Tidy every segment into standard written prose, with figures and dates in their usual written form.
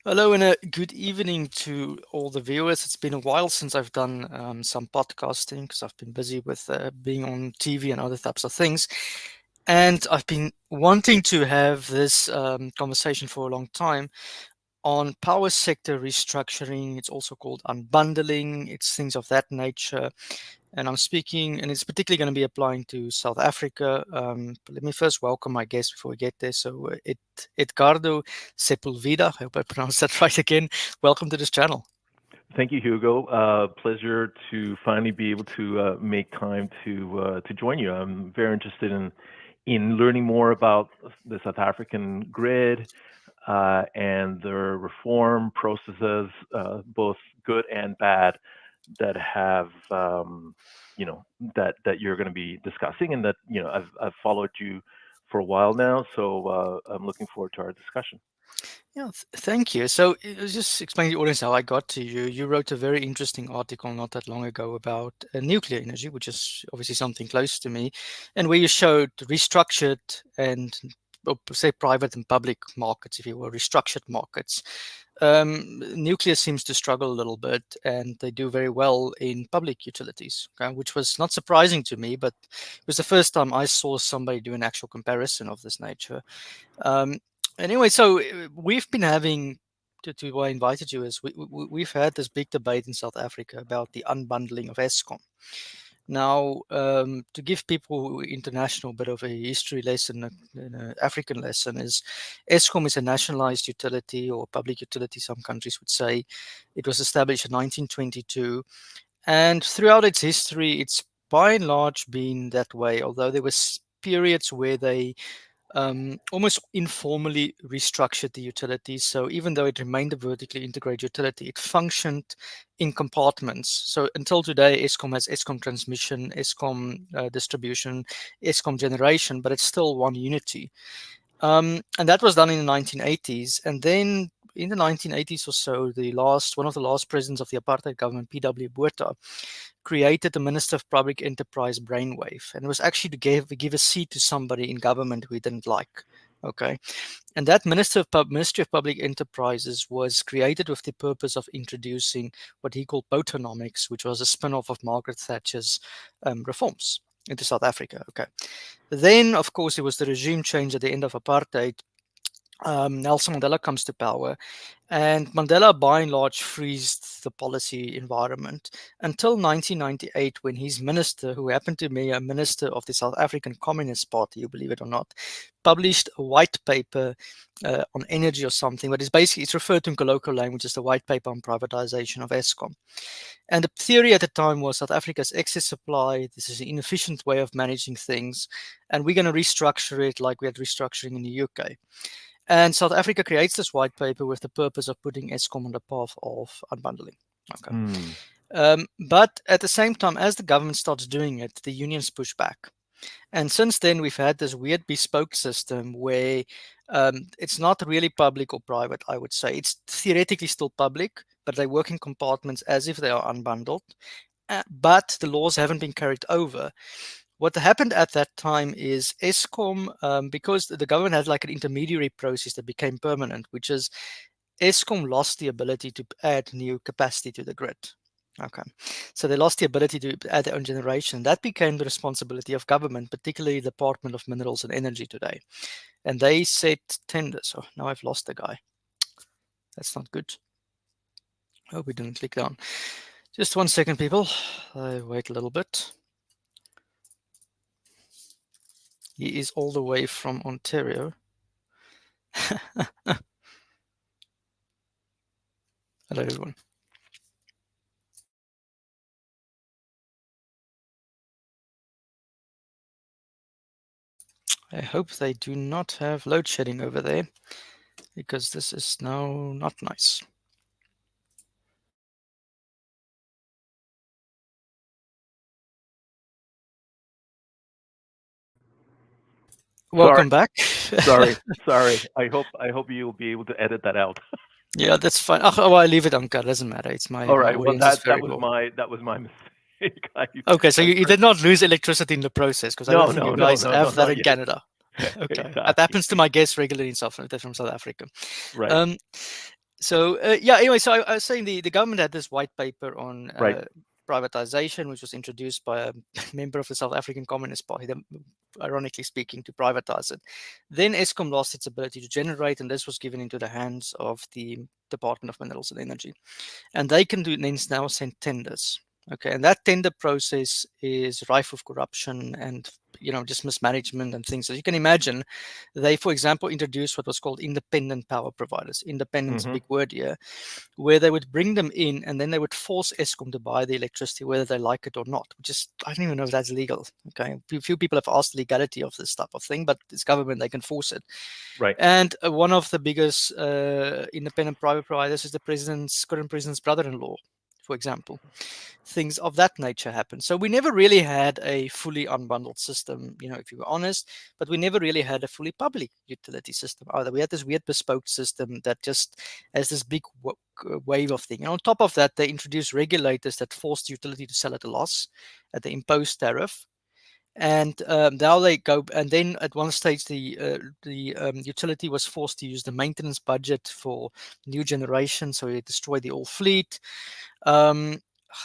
Hello and a good evening to all the viewers. It's been a while since I've done some podcasting because I've been busy with being on TV and other types of things. And I've been wanting to have this conversation for a long time on power sector restructuring. It's also called unbundling, it's things of that nature. And I'm speaking, and it's particularly going to be applying to South Africa. But let me first welcome my guest before we get there. So, Edgardo Sepulveda, I hope I pronounced that right again. Welcome to this channel. Thank you, Hugo. Pleasure to finally be able to make time to join you. I'm very interested in learning more about the South African grid and the reform processes, both good and bad, that have that you're going to be discussing, and that I've followed you for a while now, so I'm looking forward to our discussion. Yeah, thank you. So, just explain to the audience how I got to you. You wrote a very interesting article not that long ago about nuclear energy, which is obviously something close to me, and where you showed restructured and say private and public markets, if you will, restructured markets. Nuclear seems to struggle a little bit, and they do very well in public utilities, okay, which was not surprising to me, but it was the first time I saw somebody do an actual comparison of this nature. Um, anyway, so we've been having to why I invited you is we've had this big debate in South Africa about the unbundling of Eskom. Now, to give people international bit of a history lesson, an African lesson, is Eskom is a nationalized utility or public utility, some countries would say. It was established in 1922, and throughout its history, it's by and large been that way, although there was periods where they almost informally restructured the utility. So even though it remained a vertically integrated utility, it functioned in compartments. So until today, Eskom has Eskom transmission, Eskom distribution, Eskom generation, but it's still one unity. And that was done in the 1980s. And then in the 1980s or so, one of the last presidents of the apartheid government, P.W. Botha, created the Minister of Public Enterprise brainwave, and it was actually to give a seat to somebody in government we didn't like. Okay, and that Ministry of Public Enterprises was created with the purpose of introducing what he called Botonomics, which was a spin-off of Margaret Thatcher's reforms into South Africa. Okay, then of course it was the regime change at the end of apartheid. Nelson Mandela comes to power, and Mandela, by and large, freezed the policy environment until 1998, when his minister, who happened to be a minister of the South African Communist Party, you believe it or not, published a white paper on energy or something, but it's referred to in colloquial language as the white paper on privatization of Eskom. And the theory at the time was South Africa's excess supply. This is an inefficient way of managing things, and we're going to restructure it like we had restructuring in the UK. And South Africa creates this white paper with the purpose of putting Eskom on the path of unbundling. Okay. Hmm. But at the same time, as the government starts doing it, the unions push back. And since then, we've had this weird bespoke system where it's not really public or private, I would say. It's theoretically still public, but they work in compartments as if they are unbundled. But the laws haven't been carried over. What happened at that time is Eskom, because the government had like an intermediary process that became permanent, which is Eskom lost the ability to add new capacity to the grid. Okay, so they lost the ability to add their own generation. That became the responsibility of government, particularly the Department of Minerals and Energy today. And they set tenders. Oh, now I've lost the guy. That's not good. Oh, we didn't click down. Just 1 second, people. Wait a little bit. He is all the way from Ontario. Hello, everyone. I hope they do not have load shedding over there, because this is now not nice. Sorry, Welcome back. sorry. I hope you'll be able to edit that out. Yeah, that's fine. Oh, I leave it on. It doesn't matter. It's All my right. Well, audience is that very cool. that was my mistake. Okay, so I you did not lose electricity in the process, because I don't No, think you no, no, guys no, no, have that not in yet. Canada. Okay, that Exactly. happens to my guests regularly in South from South Africa. Right. Um, So yeah, anyway, so I was saying the government had this white paper on Right. privatization, which was introduced by a member of the South African Communist Party, ironically speaking, to privatize it. Then Eskom lost its ability to generate, and this was given into the hands of the Department of Minerals and Energy, and they can do then now send tenders. Okay, and that tender process is rife with corruption and just mismanagement and things. As you can imagine, they, for example, introduced what was called independent power providers. Independent is a Hmm. big word here, where they would bring them in and then they would force Eskom to buy the electricity whether they like it or not, which is, I don't even know if that's legal. Okay. Few people have asked the legality of this type of thing, but it's government, they can force it. Right. And one of the biggest independent private providers is the current president's brother-in-law, for example. Things of that nature happen. So we never really had a fully unbundled system, if you were honest, but we never really had a fully public utility system either. We had this weird bespoke system that just has this big wave of thing. And on top of that, they introduced regulators that forced the utility to sell at a loss at the imposed tariff. And now they go, and then at one stage, the utility was forced to use the maintenance budget for new generation, so it destroyed the old fleet. Um,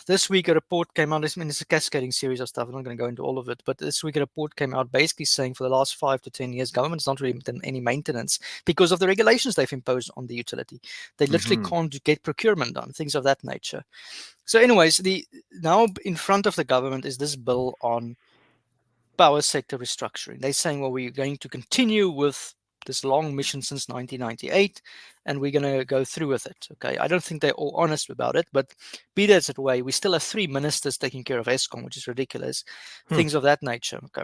this week, a report came out. I mean, it's a cascading series of stuff. I'm not going to go into all of it, but this week, a report came out basically saying for the last 5 to 10 years, government's not really done any maintenance because of the regulations they've imposed on the utility. They literally Hmm. can't get procurement done, things of that nature. So, anyways, the now in front of the government is this bill on power sector restructuring. They're saying, well, we're going to continue with this long mission since 1998, and we're going to go through with it. Okay, I don't think they're all honest about it, but be that as it way, we still have three ministers taking care of Eskom, which is ridiculous. Hmm. Things of that nature. Okay,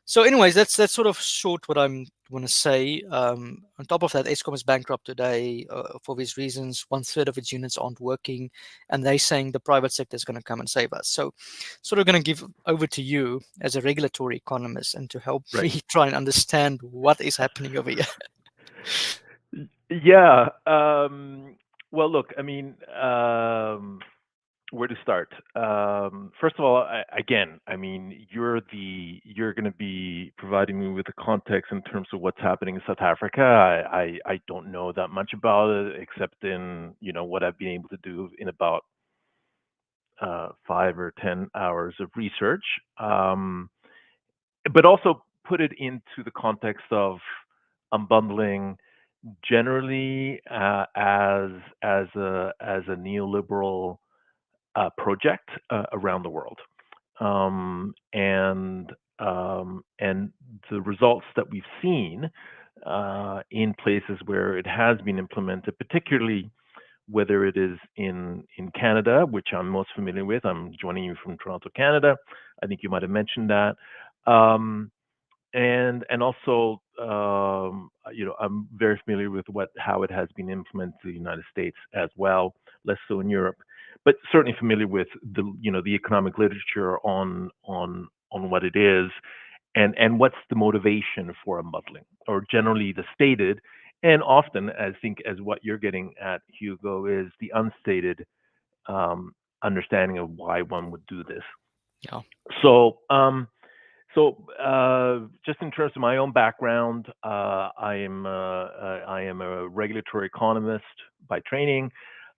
so, anyways, that's sort of short what I'm want to say. On top of that, Eskom is bankrupt today for these reasons. One third of its units aren't working, and they're saying the private sector is going to come and save us. So, sort of going to give over to you as a regulatory economist and to help Right. me try and understand what is happening over here. Yeah. Well, look, I mean, where to start? First of all, again, I mean, you're going to be providing me with the context in terms of what's happening in South Africa. I don't know that much about it, except in what I've been able to do in about 5 or 10 hours of research. But also put it into the context of unbundling generally as a neoliberal project around the world, and and the results that we've seen in places where it has been implemented, particularly whether it is in Canada, which I'm most familiar with. I'm joining you from Toronto, Canada. I think you might have mentioned that. Um, and also I'm very familiar with how it has been implemented in the United States as well, less so in Europe, but certainly familiar with the economic literature on what it is and what's the motivation for unbundling, or generally the stated, and often I think as what you're getting at, Hugo, is the unstated um, understanding of why one would do this. Yeah. So just in terms of my own background, I am a regulatory economist by training.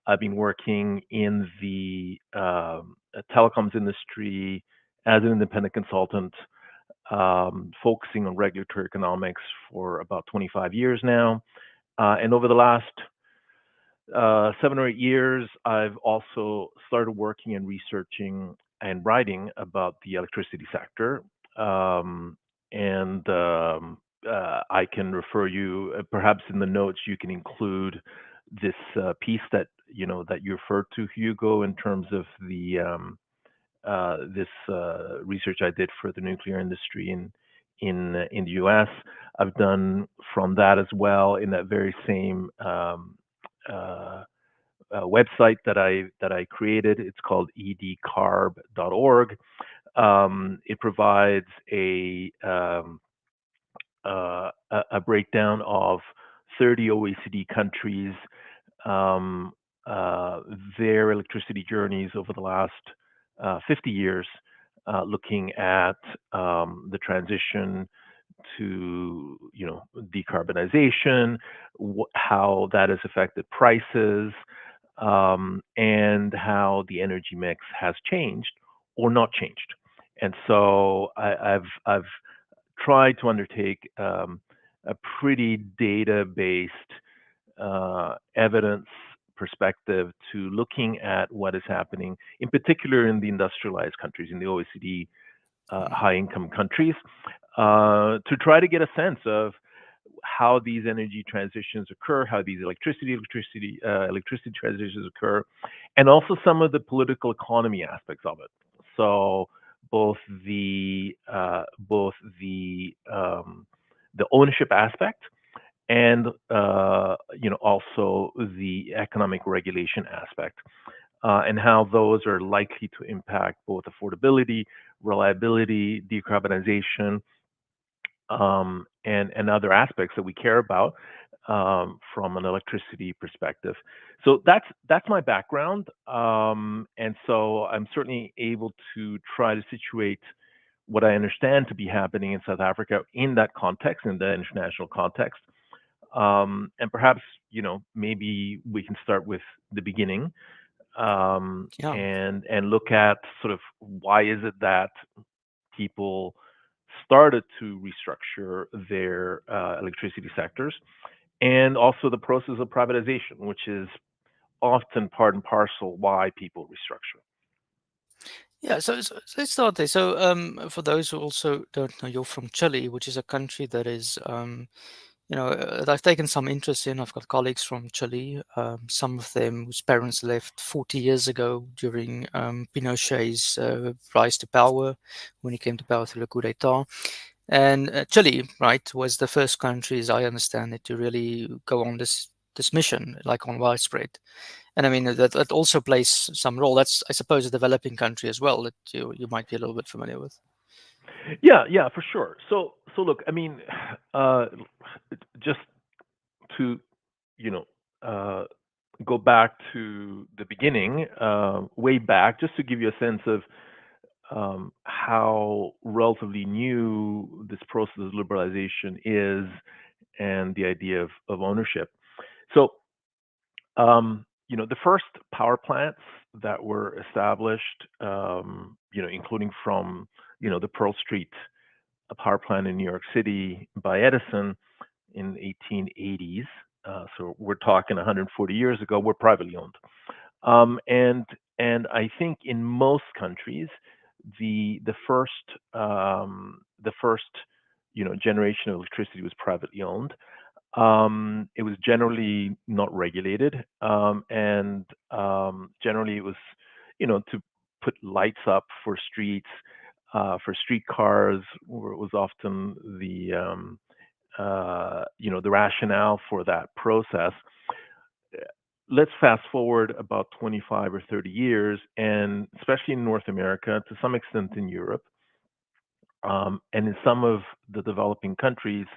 I've been working in the telecoms industry as an independent consultant, focusing on regulatory economics for about 25 years now. And over the last 7 or 8 years, I've also started working and researching and writing about the electricity sector. Um, and I can refer you, perhaps in the notes, you can include this piece that you referred to, Hugo, in terms of this research I did for the nuclear industry in the U.S. I've done from that as well in that very same uh, website that I created. It's called edcarb.org. It provides a breakdown of 30 OECD countries, um, uh, their electricity journeys over the last 50 years, looking at the transition to decarbonization, how that has affected prices, and how the energy mix has changed or not changed. And so I've tried to undertake a pretty data-based evidence perspective to looking at what is happening, in particular in the industrialized countries, in the OECD Mm. high-income countries, to try to get a sense of how these energy transitions occur, how these electricity transitions occur, and also some of the political economy aspects of it. So both the ownership aspect and also the economic regulation aspect, and how those are likely to impact both affordability, reliability, decarbonization, and other aspects that we care about from an electricity perspective. So that's my background, and so I'm certainly able to try to situate what I understand to be happening in South Africa in that context, in the international context. And perhaps, maybe we can start with the beginning, Yeah. and look at sort of why is it that people started to restructure their electricity sectors, and also the process of privatization, which is often part and parcel why people restructure. Yeah, so let's start there. So, for those who also don't know, you're from Chile, which is a country that is, I've taken some interest in. I've got colleagues from Chile, some of them whose parents left 40 years ago during Pinochet's rise to power, when he came to power through the coup d'etat. And Chile, right, was the first country, as I understand it, to really go on this mission, like on widespread. And I mean that also plays some role. That's, I suppose, a developing country as well that you might be a little bit familiar with. Yeah, for sure. So look, I mean, uh, just to you know uh, go back to the beginning, way back, just to give you a sense of how relatively new this process of liberalization is, and the idea of ownership. So, the first power plants that were established, including from, the Pearl Street power plant in New York City by Edison in 1880s. So we're talking 140 years ago. Were privately owned, um, and and I think in most countries, the first generation of electricity was privately owned. It was generally not regulated, and generally it was, to put lights up for streetcars, where it was often the rationale for that process. Let's fast forward about 25 or 30 years, and especially in North America, to some extent in Europe, and in some of the developing countries,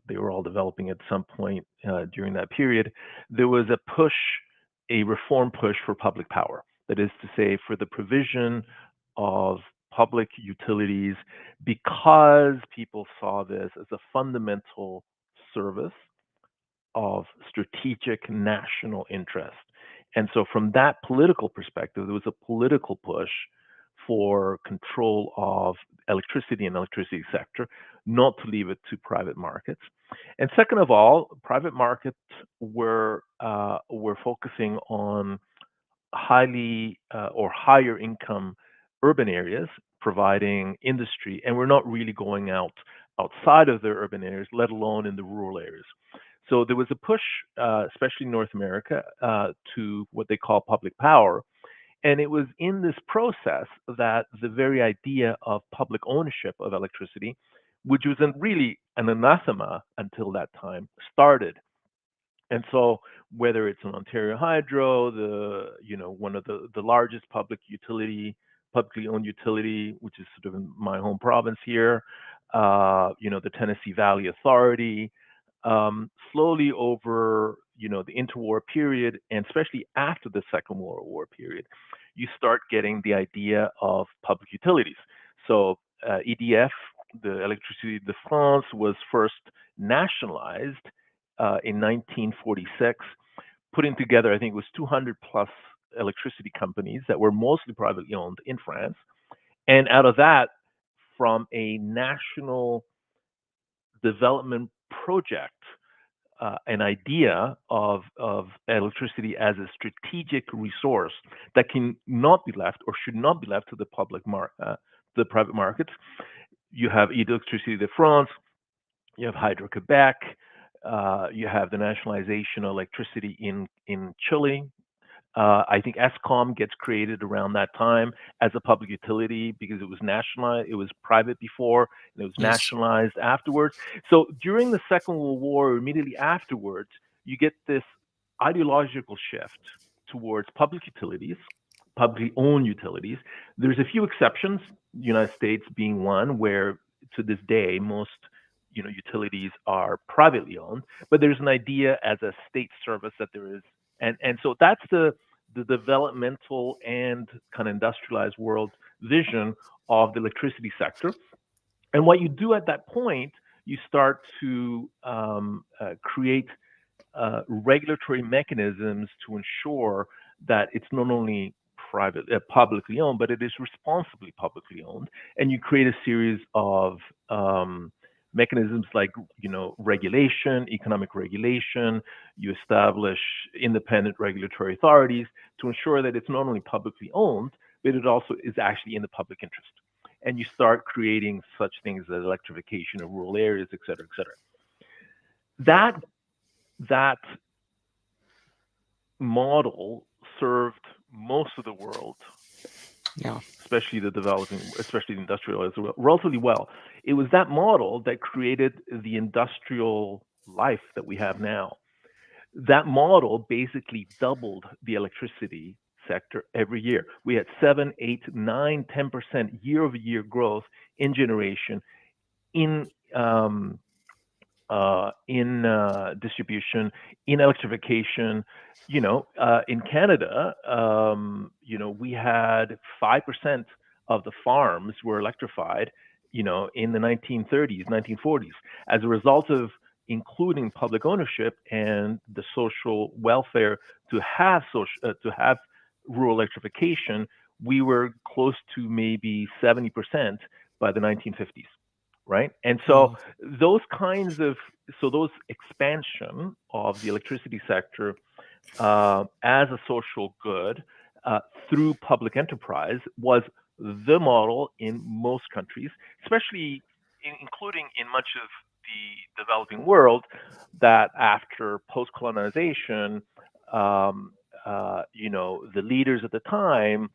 they were all developing at some point during that period. There was a reform push for public power. That is to say, for the provision of public utilities, because people saw this as a fundamental service of strategic national interest. And so, from that political perspective, there was a political push for control of electricity and electricity sector, not to leave it to private markets. And second of all, private markets were focusing on highly or higher income urban areas, providing industry, and we're not really going outside of their urban areas, let alone in the rural areas. So there was a push, especially in North America, to what they call public power. And it was in this process that the very idea of public ownership of electricity, which was really an anathema until that time, started. And so, whether it's an Ontario Hydro, one of the largest publicly owned utility, which is sort of in my home province here, the Tennessee Valley Authority, slowly over the interwar period, and especially after the Second World War period, you start getting the idea of public utilities. So EDF the Electricité de France was first nationalized in 1946, putting together, I think it was 200 plus electricity companies that were mostly privately owned in France. And out of that, from a national development project, an idea of electricity as a strategic resource that can not be left or should not be left to the private markets. You have Electricité de France, you have Hydro Quebec, you have the nationalization of electricity in Chile. I think ESCOM gets created around that time as a public utility because it was nationalized. It was private before, and it was Yes. nationalized afterwards. So during the Second World War, or immediately afterwards, you get this ideological shift towards public utilities, publicly owned utilities. There's a few exceptions, the United States being one, where to this day most utilities are privately owned, but there's an idea as a state service that there is, and so that's the developmental and kind of industrialized world vision of the electricity sector. And what you do at that point, you start to create regulatory mechanisms to ensure that it's not only publicly owned, but it is responsibly publicly owned. And you create a series of mechanisms like regulation, economic regulation. You establish independent regulatory authorities to ensure that it's not only publicly owned, but it also is actually in the public interest. And you start creating such things as electrification of rural areas, et cetera, et cetera. That model served most of the world, Yeah. especially the developing, especially the industrialized world, relatively well. It was that model that created the industrial life that we have now. That model basically doubled the electricity sector every year. We had 7, 8, 9, 10% year-over-year growth in generation, in distribution, in electrification. In Canada, we had 5% of the farms were electrified, in the 1930s, 1940s, as a result of including public ownership and the social welfare to have rural electrification. We were close to maybe 70% by the 1950s, right? And so Wow. those expansion of the electricity sector as a social good uh, through public enterprise was the model in most countries, especially including in much of the developing world, that after post-colonization, the leaders at the time,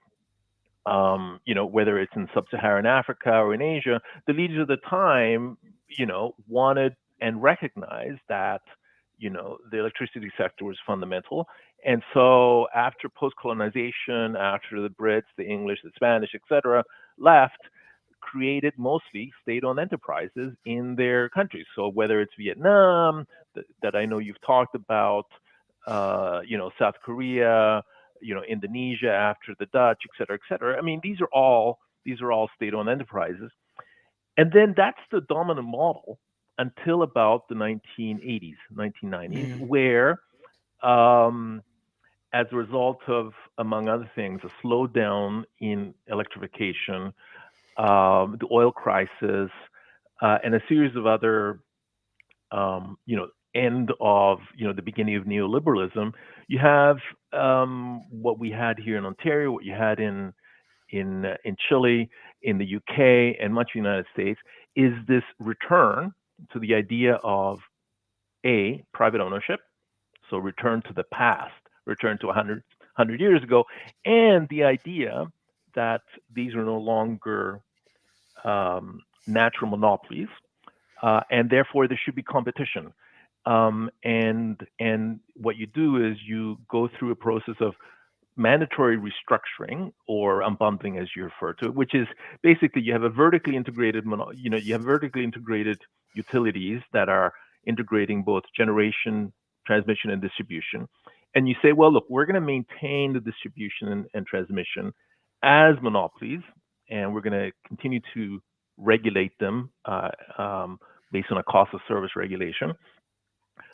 whether it's in sub-Saharan Africa or in Asia, the leaders of the time, wanted and recognized that, the electricity sector was fundamental. And so after post-colonization, after the Brits, the English, the Spanish, etc., left, created mostly state-owned enterprises in their countries. So whether it's Vietnam, that I know you've talked about, South Korea, Indonesia after the Dutch, et cetera, et cetera. I mean, these are all state-owned enterprises, and then that's the dominant model until about the 1980s, 1990s, Mm. where, as a result of, among other things, a slowdown in electrification, the oil crisis, and a series of other, end of, the beginning of neoliberalism, you have what we had here in Ontario, what you had in Chile, in the UK, and much of the United States, is this return to the idea of a private ownership, so return to the past, return to 100 years ago, and the idea that these are no longer natural monopolies, and therefore there should be competition. And what you do is you go through a process of mandatory restructuring, or unbundling as you refer to it, which is basically you have a vertically integrated, you have vertically integrated utilities that are integrating both generation, transmission, and distribution. And you say, well, look, we're going to maintain the distribution and transmission as monopolies, and we're going to continue to regulate them based on a cost of service regulation.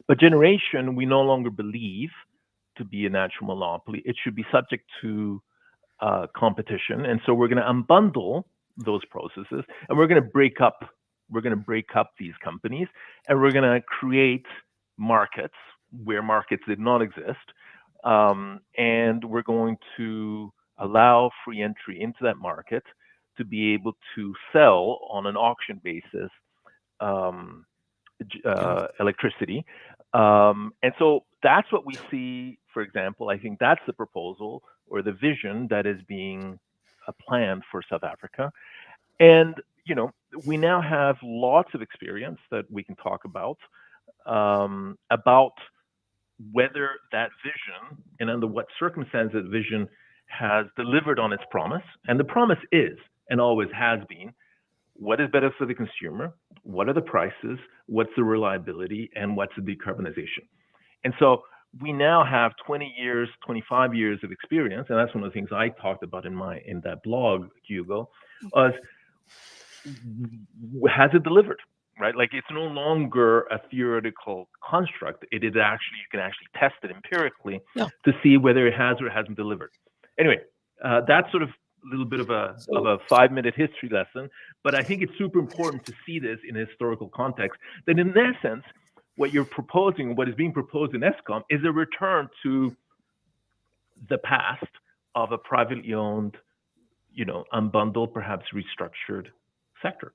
But generation, we no longer believe to be a natural monopoly. It should be subject to competition, and so we're going to unbundle those processes, and we're going to break up. We're going to break up these companies, and we're going to create markets where markets did not exist, and we're going to allow free entry into that market to be able to sell on an auction basis um, Yeah. electricity. And so that's what we see, for example. I think that's the proposal or the vision that is being planned for South Africa. And, we now have lots of experience that we can talk about whether that vision and under what circumstances that vision has delivered on its promise. And the promise is, and always has been, what is better for the consumer, what are the prices, what's the reliability, and what's the decarbonization. And so we now have 20 years, 25 years of experience, and that's one of the things I talked about in that blog, Hugo, was has it delivered? Right? Like it's no longer a theoretical construct. It is actually you can actually test it empirically Yeah. to see whether it has or hasn't delivered. Anyway, that's sort of a little bit of a So 5-minute history lesson, but I think it's super important to see this in a historical context. That in essence, what you're proposing, what is being proposed in ESCOM, is a return to the past of a privately owned, unbundled, perhaps restructured sector.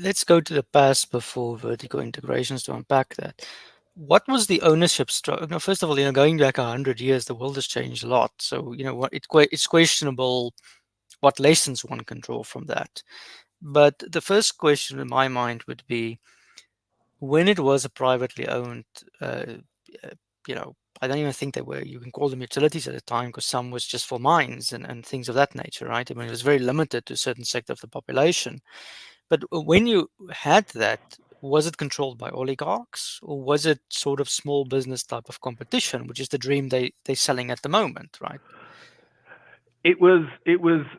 let's go to the past before vertical integrations to unpack that. What was the ownership structure? No, first of all, going back 100 years, the world has changed a lot. So, it's questionable what lessons one can draw from that. But the first question in my mind would be when it was a privately owned, uh, uh, I don't even think they were, you can call them utilities at the time because some was just for mines and things of that nature, right? I mean, it was very limited to a certain sector of the population. But when you had that, was it controlled by oligarchs or was it sort of small business type of competition, which is the dream they're selling at the moment, right? It was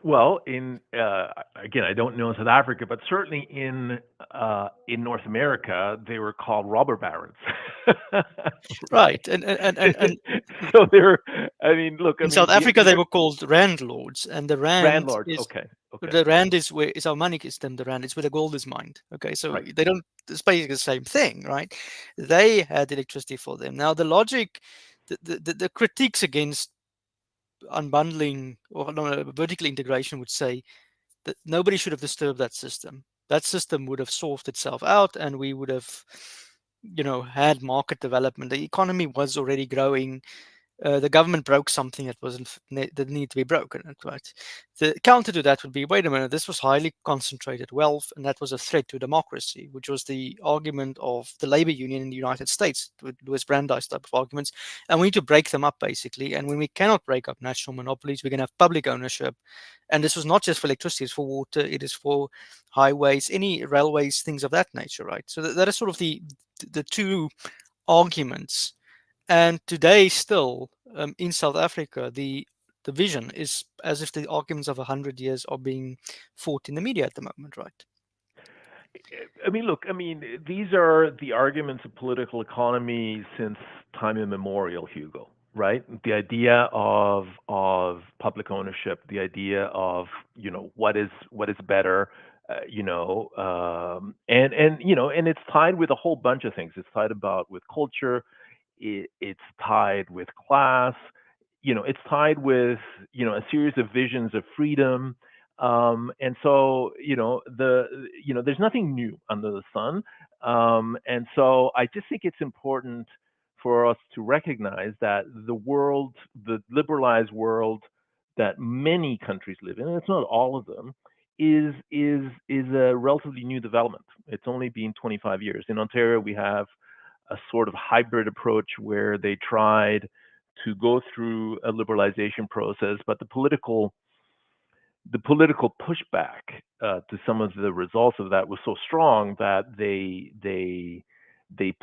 well in again I don't know in South Africa, but certainly in North America they were called robber barons, right? Right. And So they're I mean look I in mean South Africa, they were called landlords, and landlords. Okay, okay, the rand is where is our money system. The rand is where the gold is mined. Okay, so right. they don't. It's basically the same thing, right? They had electricity for them. Now the logic, the critiques against unbundling or no, vertical integration would say that nobody should have disturbed that system. That system would have solved itself out, and we would have, had market development. The economy was already growing. The government broke something that wasn't that needed to be broken. Right. The counter to that would be, wait a minute, this was highly concentrated wealth, and that was a threat to democracy, which was the argument of the labor union in the United States, with Louis Brandeis type of arguments. And we need to break them up basically. And when we cannot break up national monopolies, we can have public ownership. And this was not just for electricity; it's for water, it is for highways, any railways, things of that nature, right? So that is sort of the two arguments. And today, still in South Africa, the vision is as if the arguments of 100 years are being fought in the media at the moment, right? I mean, look, I mean, these are the arguments of political economy since time immemorial, Hugo, right? The idea of public ownership, the idea of, what is better, and it's tied with a whole bunch of things. It's tied about with culture, it's tied with class, it's tied with, a series of visions of freedom, and so there's nothing new under the sun, and so I just think it's important for us to recognize that the world, the liberalized world that many countries live in, and it's not all of them, is a relatively new development. It's only been 25 years. In Ontario, we have a sort of hybrid approach where they tried to go through a liberalization process, but the political pushback to some of the results of that was so strong that they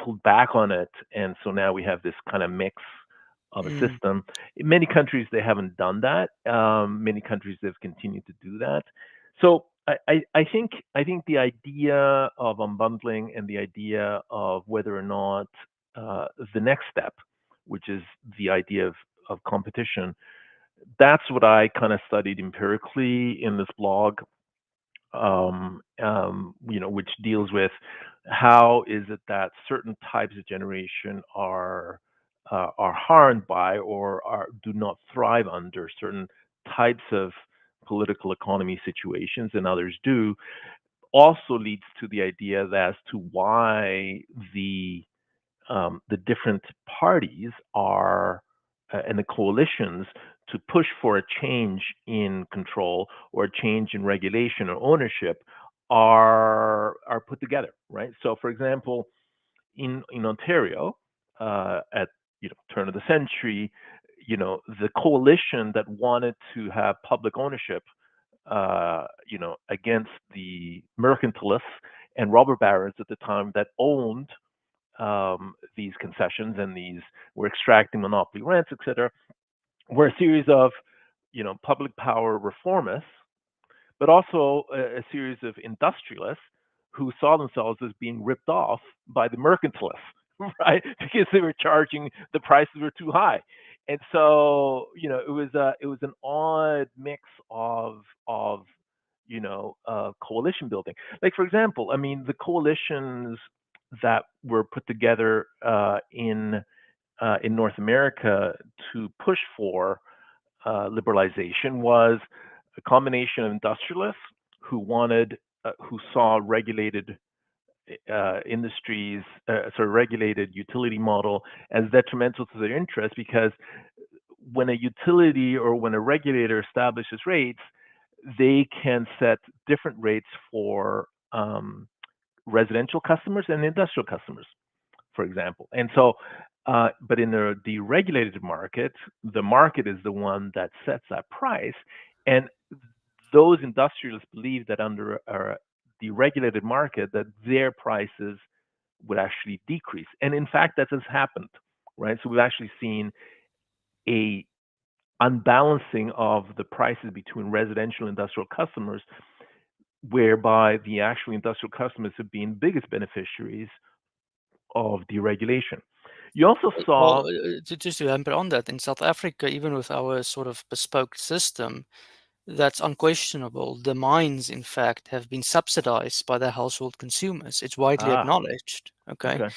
pulled back on it, and so now we have this kind of mix of a Mm. system. In many countries they haven't done that. Many countries they've continued to do that. So I think the idea of unbundling and the idea of whether or not the next step, which is the idea of competition, that's what I kind of studied empirically in this blog, which deals with how is it that certain types of generation are harmed by or do not thrive under certain types of political economy situations and others do, also leads to the idea as to why the the different parties are and the coalitions to push for a change in control or a change in regulation or ownership are put together, right? So, for example, in Ontario, at turn of the century, the coalition that wanted to have public ownership, against the mercantilists and robber barons at the time that owned these concessions and these were extracting monopoly rents, etc., were a series of public power reformists, but also a series of industrialists who saw themselves as being ripped off by the mercantilists, right? Because they were charging the prices were too high, and so it was an odd mix of coalition building. Like for example, I mean the coalitions that were put together in North America to push for liberalization was a combination of industrialists who saw regulated industries, sort of regulated utility model as detrimental to their interests because when a utility or when a regulator establishes rates, they can set different rates for residential customers and industrial customers, for example. And so, but in the deregulated market, the market is the one that sets that price. And those industrialists believe that under a deregulated market, that their prices would actually decrease. And in fact, that has happened, right? So we've actually seen a unbalancing of the prices between residential and industrial customers, whereby the actual industrial customers have been biggest beneficiaries of deregulation. You also Well, saw, just to hamper on that, in South Africa, even with our sort of bespoke system, that's unquestionable. The mines, in fact, have been subsidized by the household consumers. It's widely acknowledged. Okay. okay,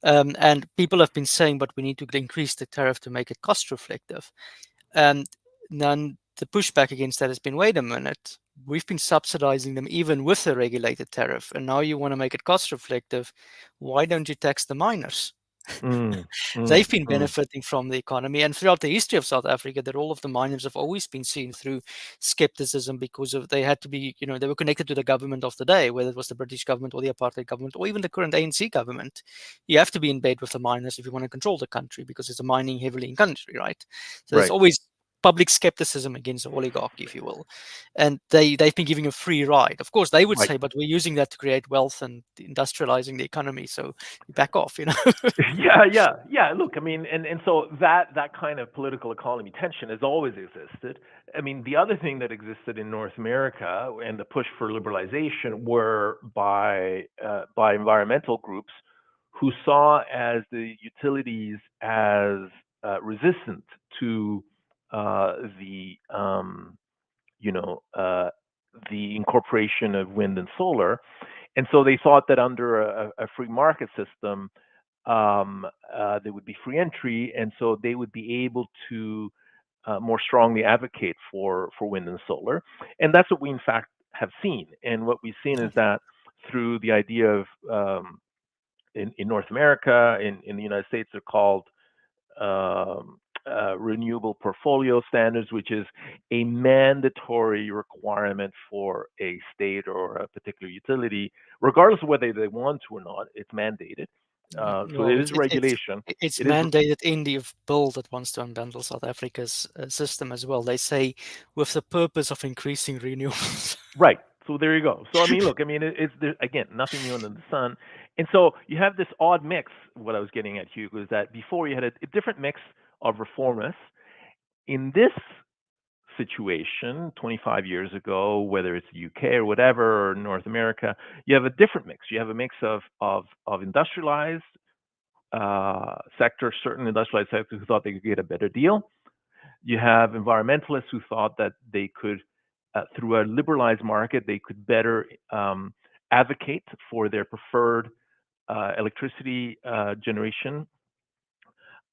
And people have been saying, but we need to increase the tariff to make it cost reflective. And then the pushback against that has been, wait a minute, we've been subsidizing them even with a regulated tariff, and now you want to make it cost reflective. Why don't you tax the miners? mm, mm, They've been mm, benefiting from the economy. And throughout the history of South Africa, the role of the miners have always been seen through skepticism because of they had to be, they were connected to the government of the day, whether it was the British government or the apartheid government or even the current ANC government. You have to be in bed with the miners if you want to control the country because it's a mining heavily in country, right? So there's right. always public skepticism against the oligarchy, if you will. And they've been giving a free ride. Of course, they would Right. say, but we're using that to create wealth and industrializing the economy. So you back off, Yeah. Look, I mean, and so that kind of political economy tension has always existed. I mean, the other thing that existed in North America and the push for liberalization were by environmental groups who saw as the utilities as resistant to the you know the incorporation of wind and solar, and so they thought that under a free market system, there would be free entry, and so they would be able to more strongly advocate for wind and solar, and that's what we in fact have seen. And what we've seen is that through the idea of in North America, in the United States, they're called renewable portfolio standards, which is a mandatory requirement for a state or a particular utility, regardless of whether they want to or not. It's mandated. So Well, it it's is it's it's regulation. it's It is mandated in the bill that wants to unbundle South Africa's system as well. They say with the purpose of increasing renewables. right. So there you go. So I mean, look, I mean, it's there, again nothing new under the sun, and so you have this odd mix. What I was getting at, Hugo, is that before you had a different mix of reformists. In this situation 25 years ago, whether it's the UK or whatever, or North America, you have a different mix. You have a mix of industrialized sectors, certain industrialized sectors who thought they could get a better deal. You have environmentalists who thought that they could, through a liberalized market, they could better advocate for their preferred electricity generation.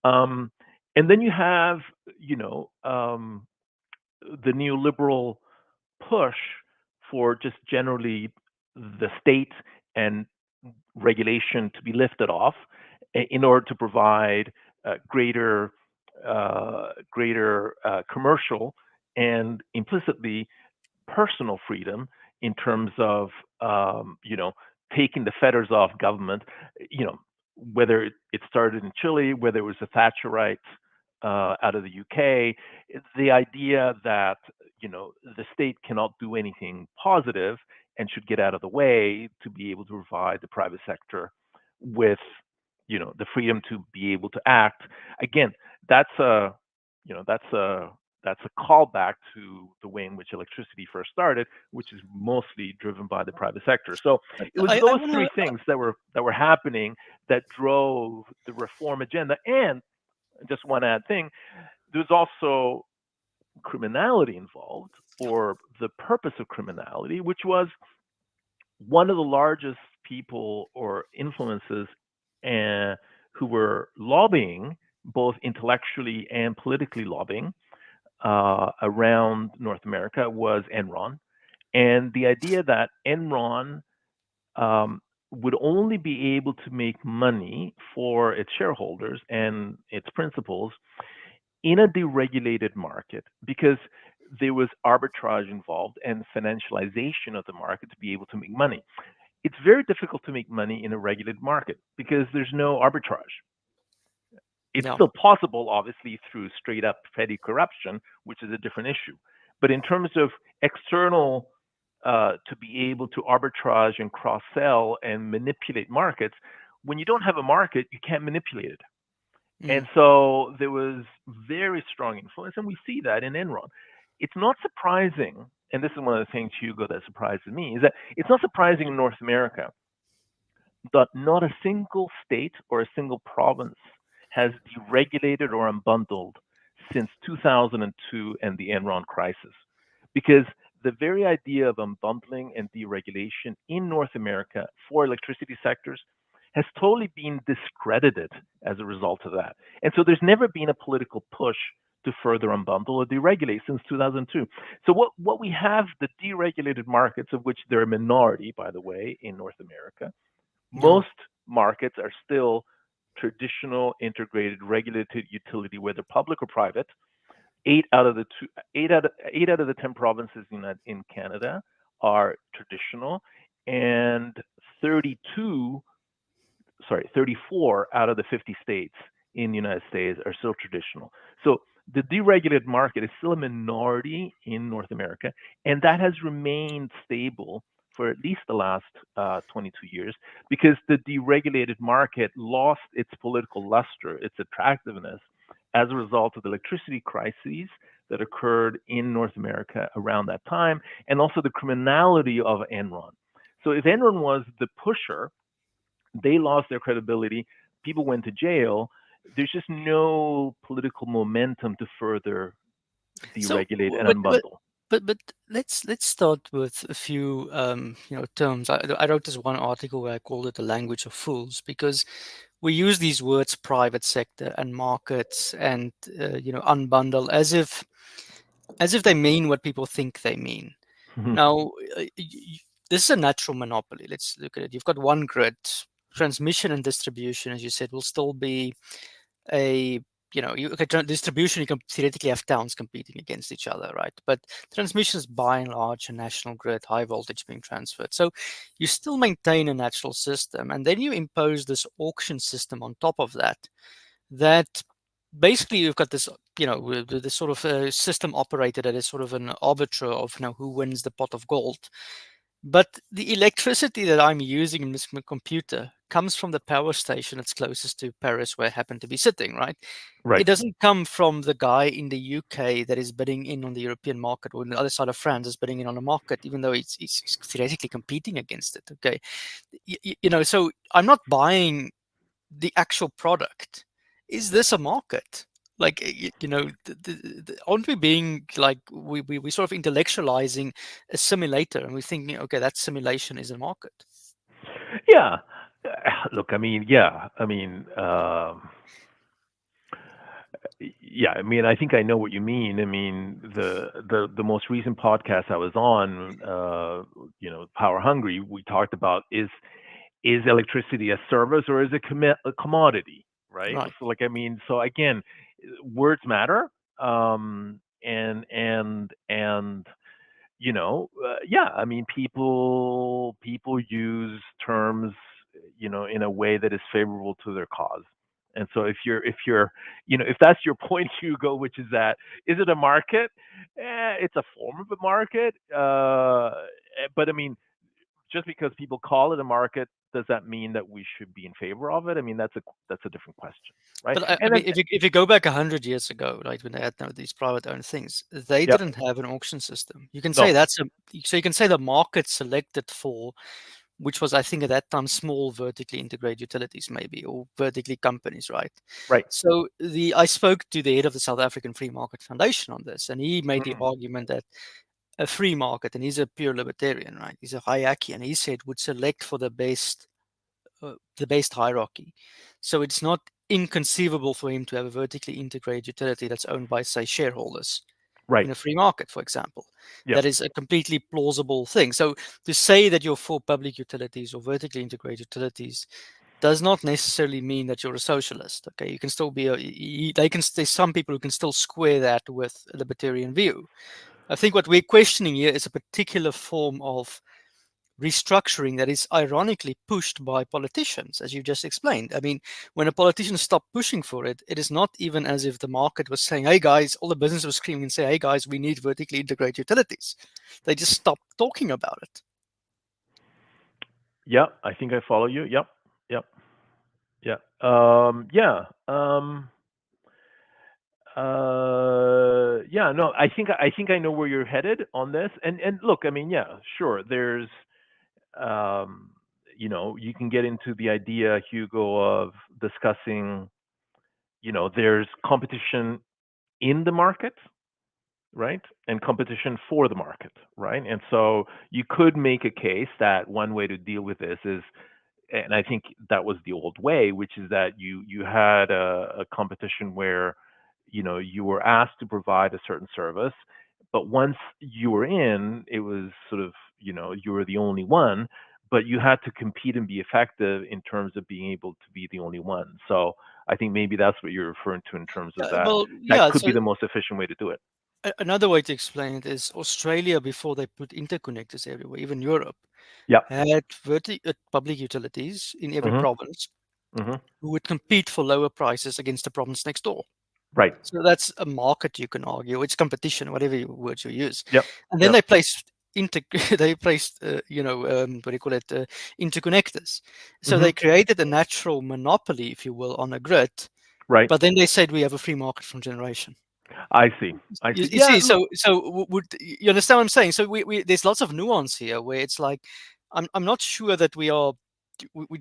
Um, and then you have, you know, the neoliberal push for just generally the state and regulation to be lifted off in order to provide greater commercial and implicitly personal freedom in terms of taking the fetters off government. You know, whether it started in Chile, whether it was the Thatcherites out of the UK, the idea that the state cannot do anything positive and should get out of the way to be able to provide the private sector with the freedom to be able to act. Again, that's a you know that's a callback to the way in which electricity first started, which is mostly driven by the private sector. So But it was I those want three to. things that were happening that drove the reform agenda. And just one add thing, there's also criminality involved, or the purpose of criminality, which was one of the largest people or influences who were lobbying, both intellectually and politically lobbying, around North America was Enron. And the idea that Enron um, would only be able to make money for its shareholders and its principals in a deregulated market, because there was arbitrage involved and financialization of the market to be able to make money. It's very difficult to make money in a regulated market because there's no arbitrage. It's Yeah. still possible, obviously, through straight up petty corruption, which is a different issue. But in terms of external, to be able to arbitrage and cross sell and manipulate markets, when you don't have a market, you can't manipulate it. And Mm, so there was very strong influence, and we see that in Enron. It's not surprising, and this is one of the things, Hugo, that surprises me, is that it's not surprising in North America that not a single state or a single province has deregulated or unbundled since 2002 and the Enron crisis. Because the very idea of unbundling and deregulation in North America for electricity sectors has totally been discredited as a result of that. And so there's never been a political push to further unbundle or deregulate since 2002. So what we have, the deregulated markets, of which they're a minority, by the way, in North America, yeah. most markets are still traditional integrated regulated utility, whether public or private. Eight out of the 10 provinces in Canada are traditional, and 32 34 out of the 50 states in the United States are still traditional. So the deregulated market is still a minority in North America, and that has remained stable for at least the last 22 years, because the deregulated market lost its political luster, its attractiveness, as a result of the electricity crises that occurred in North America around that time, and also the criminality of Enron. So if Enron was the pusher, they lost their credibility. People went to jail. There's just no political momentum to further So, deregulate and but unbundle. let's start with a few terms. I wrote this one article where I called it the language of fools, because we use these words private sector and markets and unbundle as if they mean what people think they mean. Now, this is a natural monopoly. Let's look at it. You've got one grid. Transmission and distribution, as you said, will still be a distribution. You can theoretically have towns competing against each other, right? But transmission is by and large a national grid, high voltage being transferred. So you still maintain a natural system, and then you impose this auction system on top of that. That basically you've got this, this sort of system operated that is sort of an arbiter of who wins the pot of gold. But the electricity that I'm using in this computer comes from the power station that's closest to Paris, where I happen to be sitting, right? It Right. doesn't come from the guy in the UK that is bidding in on the European market, or on the other side of France is bidding in on the market, even though it's theoretically competing against it. Okay, so I'm not buying the actual product. Is this a market? Like, aren't we being like we sort of intellectualizing a simulator, and we're thinking, okay, that simulation is a market. Yeah. Look, I mean, yeah. I mean, yeah. I mean, I think I know what you mean. I mean, the most recent podcast I was on, Power Hungry, we talked about is electricity a service or is it a commodity, right? Right. So, like, I mean, so again, words matter, and yeah, I mean, people use terms, in a way that is favorable to their cause. And so if you're if that's your point, Hugo, which is that, is it a market? It's a form of a market, but I mean, just because people call it a market, does that mean that we should be in favor of it? I mean, that's a different question, right? But I And mean, then, if you go back 100 years ago, right, when they had these private-owned things, they yep, didn't have an auction system. You can say no, that's a so you can say the market selected for, which was, I think, at that time, small vertically integrated utilities, maybe, or vertically companies, right? right, So I spoke to the head of the South African Free Market Foundation on this, and he made the mm, argument that a free market, and he's a pure libertarian, right? He's a Hayekian. He said would select for the best hierarchy. So it's not inconceivable for him to have a vertically integrated utility that's owned by, say, shareholders right, in a free market, for example. yep, That is a completely plausible thing. So to say that you're for public utilities or vertically integrated utilities does not necessarily mean that you're a socialist. Okay, you can still be there's some people who can still square that with a libertarian view. I think what we're questioning here is a particular form of restructuring that is ironically pushed by politicians, as you just explained. I mean, when a politician stopped pushing for it, it is not even as if the market was saying, hey guys, all the business was screaming and say, hey guys, we need vertically integrated utilities. They just stopped talking about it. yep. I think I follow you. Yep, yep, yeah, yeah. Yeah, no, I think I know where you're headed on this. And look, I mean, yeah, sure. There's, um, you can get into the idea, Hugo, of discussing, there's competition in the market, right? And competition for the market, right? And so you could make a case that one way to deal with this is, and I think that was the old way, which is that you had a competition where you were asked to provide a certain service, but once you were in, it was sort of you were the only one, but you had to compete and be effective in terms of being able to be the only one. So I think maybe that's what you're referring to in terms of that. Well, That yeah. could be So the most efficient way to do it. another way to explain it is Australia, before they put interconnectors everywhere, even Europe, Yeah. had public utilities in every Mhm. province Mhm. who would compete for lower prices against the province next door. Right. So that's a market, you can argue. It's competition, whatever words you use. Yep. And then Yep. they placed they placed what do you call it, interconnectors. So Mhm. they created a natural monopoly, if you will, on a grid. Right. But then they said we have a free market from generation. I see. I see. You Yeah. see, Look. would you understand what I'm saying? So we there's lots of nuance here where it's like I'm not sure that we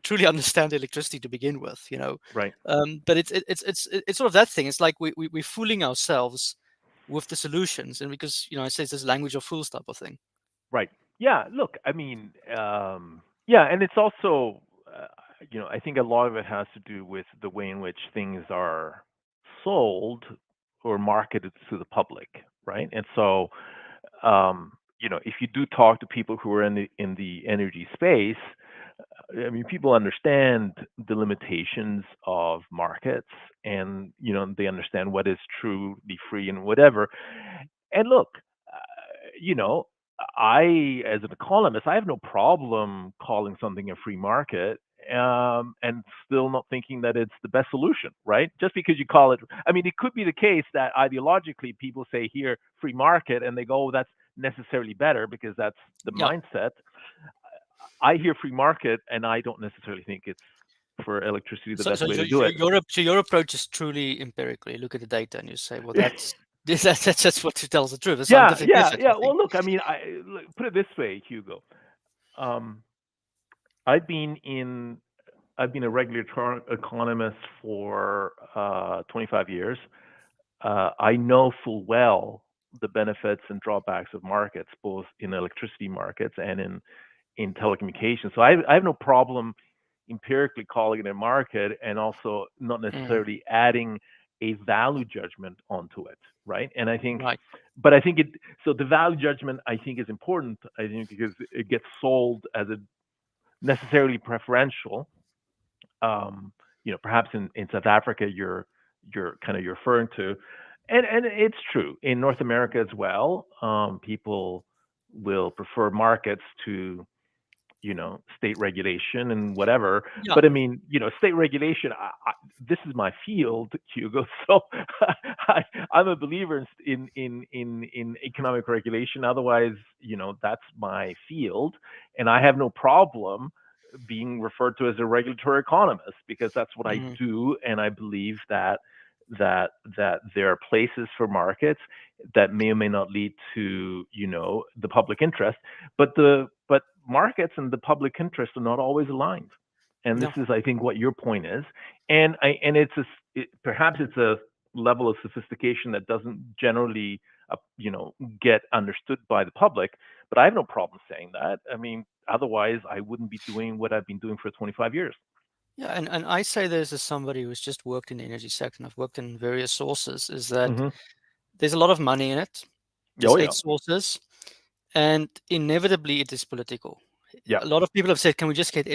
truly understand electricity to begin with, Right. but it's sort of that thing. It's like we're fooling ourselves with the solutions, and because it says this language of fools type of thing. Right. Yeah. Look, I mean, yeah, and it's also, I think a lot of it has to do with the way in which things are sold or marketed to the public, right? And so, if you do talk to people who are in the energy space, I mean, people understand the limitations of markets, and they understand what is truly free and whatever. And look, you know, I, as an economist, I have no problem calling something a free market, and still not thinking that it's the best solution, right? Just because you call it, I mean, it could be the case that ideologically people say here free market, and they go, oh, that's necessarily better because that's the Yeah. mindset. I hear free market, and I don't necessarily think it's for electricity the So, best so way your to do your it. your ap- so your approach is truly empirical. You look at the data and you say, well, that's that's just what tells the truth. A Yeah, scientific yeah, method, yeah. you Well, think? look, I mean, put it this way, Hugo. Um, I've been in I've been a regulatory economist for 25 years. I know full well the benefits and drawbacks of markets, both in electricity markets and in telecommunications. So I have no problem empirically calling it a market and also not Mm, necessarily adding a value judgment onto it, right? And I think, right. but I think it, so the value judgment I think is important, I think, because it gets sold as a necessarily preferential. um, Perhaps in South Africa you're kind of you're referring to, and it's true in North America as well. People will prefer markets to state regulation and whatever. Yeah. But I mean, state regulation. This is my field, Hugo. So I'm a believer in economic regulation. Otherwise, that's my field, and I have no problem being referred to as a regulatory economist because that's what I Mm, do, and I believe that there are places for markets that may or may not lead to the public interest, but markets and the public interest are not always aligned. And this yeah. is, I think, what your point is. And perhaps it's a level of sophistication that doesn't generally get understood by the public. But I have no problem saying that. I mean, otherwise I wouldn't be doing what I've been doing for 25 years. Yeah, and I say this as somebody who's just worked in the energy sector and I've worked in various sources, is that Hmm. there's a lot of money in it. There's Oh eight yeah, sources, and inevitably it is political. yeah. A lot of people have said, "Can we just get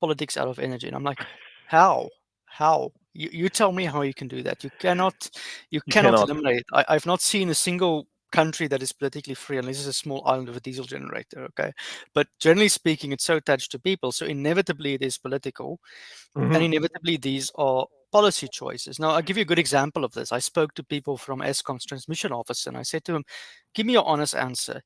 politics out of energy?" And I'm like, "How? How? You tell me how you can do that. You cannot. You You cannot cannot. eliminate. I've not seen a single country that is politically free unless it's a small island with a diesel generator. Okay, but generally speaking, it's so attached to people. So inevitably it is political, and Hmm. inevitably these are policy choices. Now, I'll give you a good example of this. I spoke to people from Eskom's transmission office, and I said to them, "Give me your honest answer.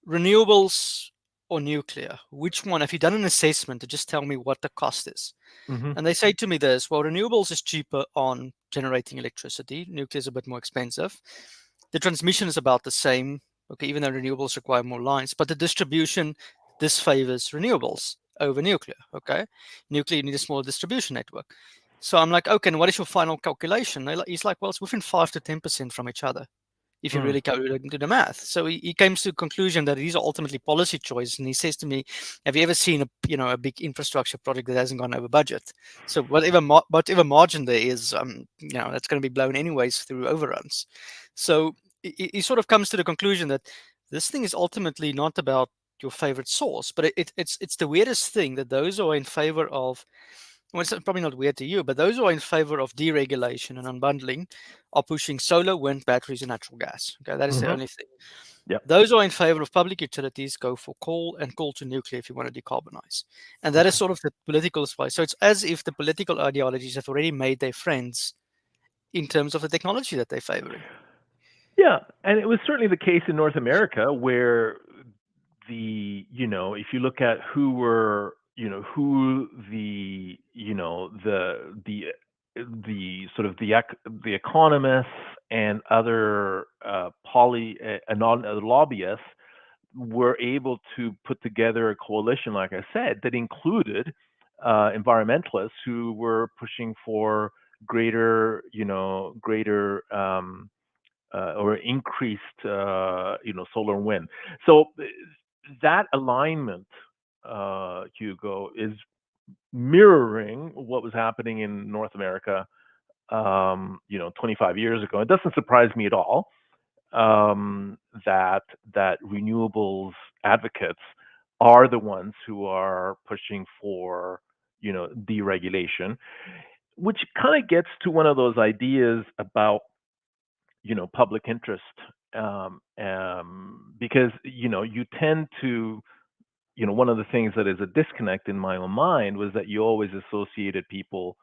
Renewables or nuclear? Which one? Have you done an assessment to just tell me what the cost is?" Hmm. And they say to me this, well, renewables is cheaper on generating electricity. Nuclear is a bit more expensive. The transmission is about the same, okay, even though renewables require more lines, but the distribution disfavors renewables over nuclear, okay? Nuclear, you need a smaller distribution network. So I'm like, okay, and what is your final calculation? He's like, well, it's within 5 to 10% from each other if you Mm. really go into the math. So he came to the conclusion that these are ultimately policy choices. And he says to me, "Have you ever seen a big infrastructure project that hasn't gone over budget? So whatever margin there is, that's going to be blown anyways through overruns." So he sort of comes to the conclusion that this thing is ultimately not about your favorite source, but it's the weirdest thing that those who are in favor of, well, it's probably not weird to you, but those who are in favor of deregulation and unbundling are pushing solar, wind, batteries, and natural gas. Okay, that is the Mhm. only thing. Yep. Those who are in favor of public utilities go for coal and coal to nuclear if you want to decarbonize. And that is Okay. sort of the political spice. So it's as if the political ideologies have already made their friends in terms of the technology that they're favoring. Yeah, and it was certainly the case in North America where if you look at who the sort of the economists and other lobbyists were able to put together a coalition, like I said, that included environmentalists who were pushing for greater or increased, solar and wind. So that alignment, Hugo, is mirroring what was happening in North America, 25 years ago. It doesn't surprise me at all that renewables advocates are the ones who are pushing for, deregulation, which kind of gets to one of those ideas about public interest, because you tend to one of the things that is a disconnect in my own mind was that you always associated people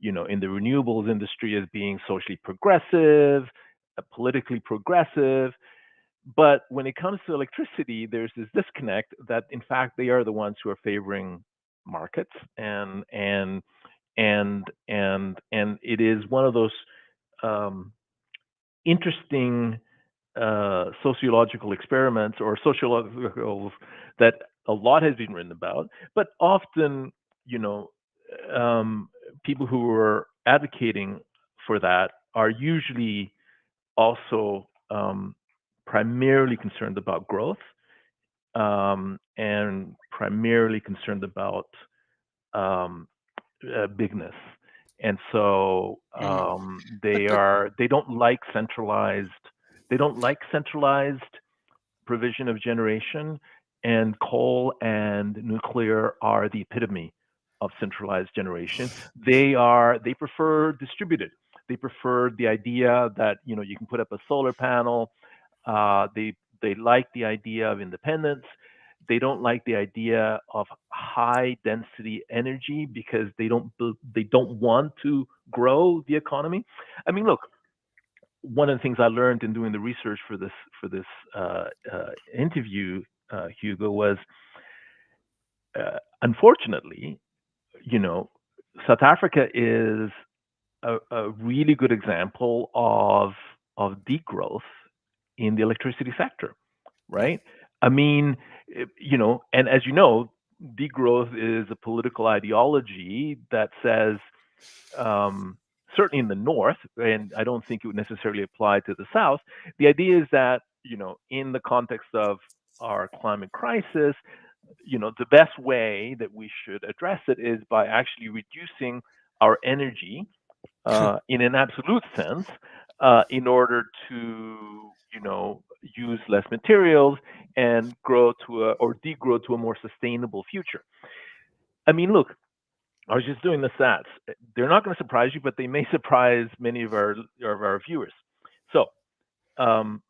in the renewables industry as being socially progressive, politically progressive. But when it comes to electricity, there's this disconnect that in fact they are the ones who are favoring markets, and and it is one of those um, interesting sociological experiments or sociological that a lot has been written about, but often, you know, um, people who are advocating for that are usually also primarily concerned about growth and primarily concerned about um, bigness. And so Mm. But they don't like centralized they don't like centralized provision of generation, and coal and nuclear are the epitome of centralized generation. They prefer distributed. They prefer the idea that you can put up a solar panel. They like the idea of independence. They don't like the idea of high density energy because they don't want to grow the economy. I mean, look, one of the things I learned in doing the research for this interview, Hugo, was unfortunately, you know, South Africa is a really good example of degrowth in the electricity sector, yeah, right? I mean, and as you know, degrowth is a political ideology that says um, certainly in the north, and I don't think it would necessarily apply to the south. The idea is that in the context of our climate crisis, the best way that we should address it is by actually reducing our energy in an absolute sense in order to use less materials and grow to or degrow to a more sustainable future. I mean, look, I was just doing the stats. They're not going to surprise you, but they may surprise many of our viewers. So, um,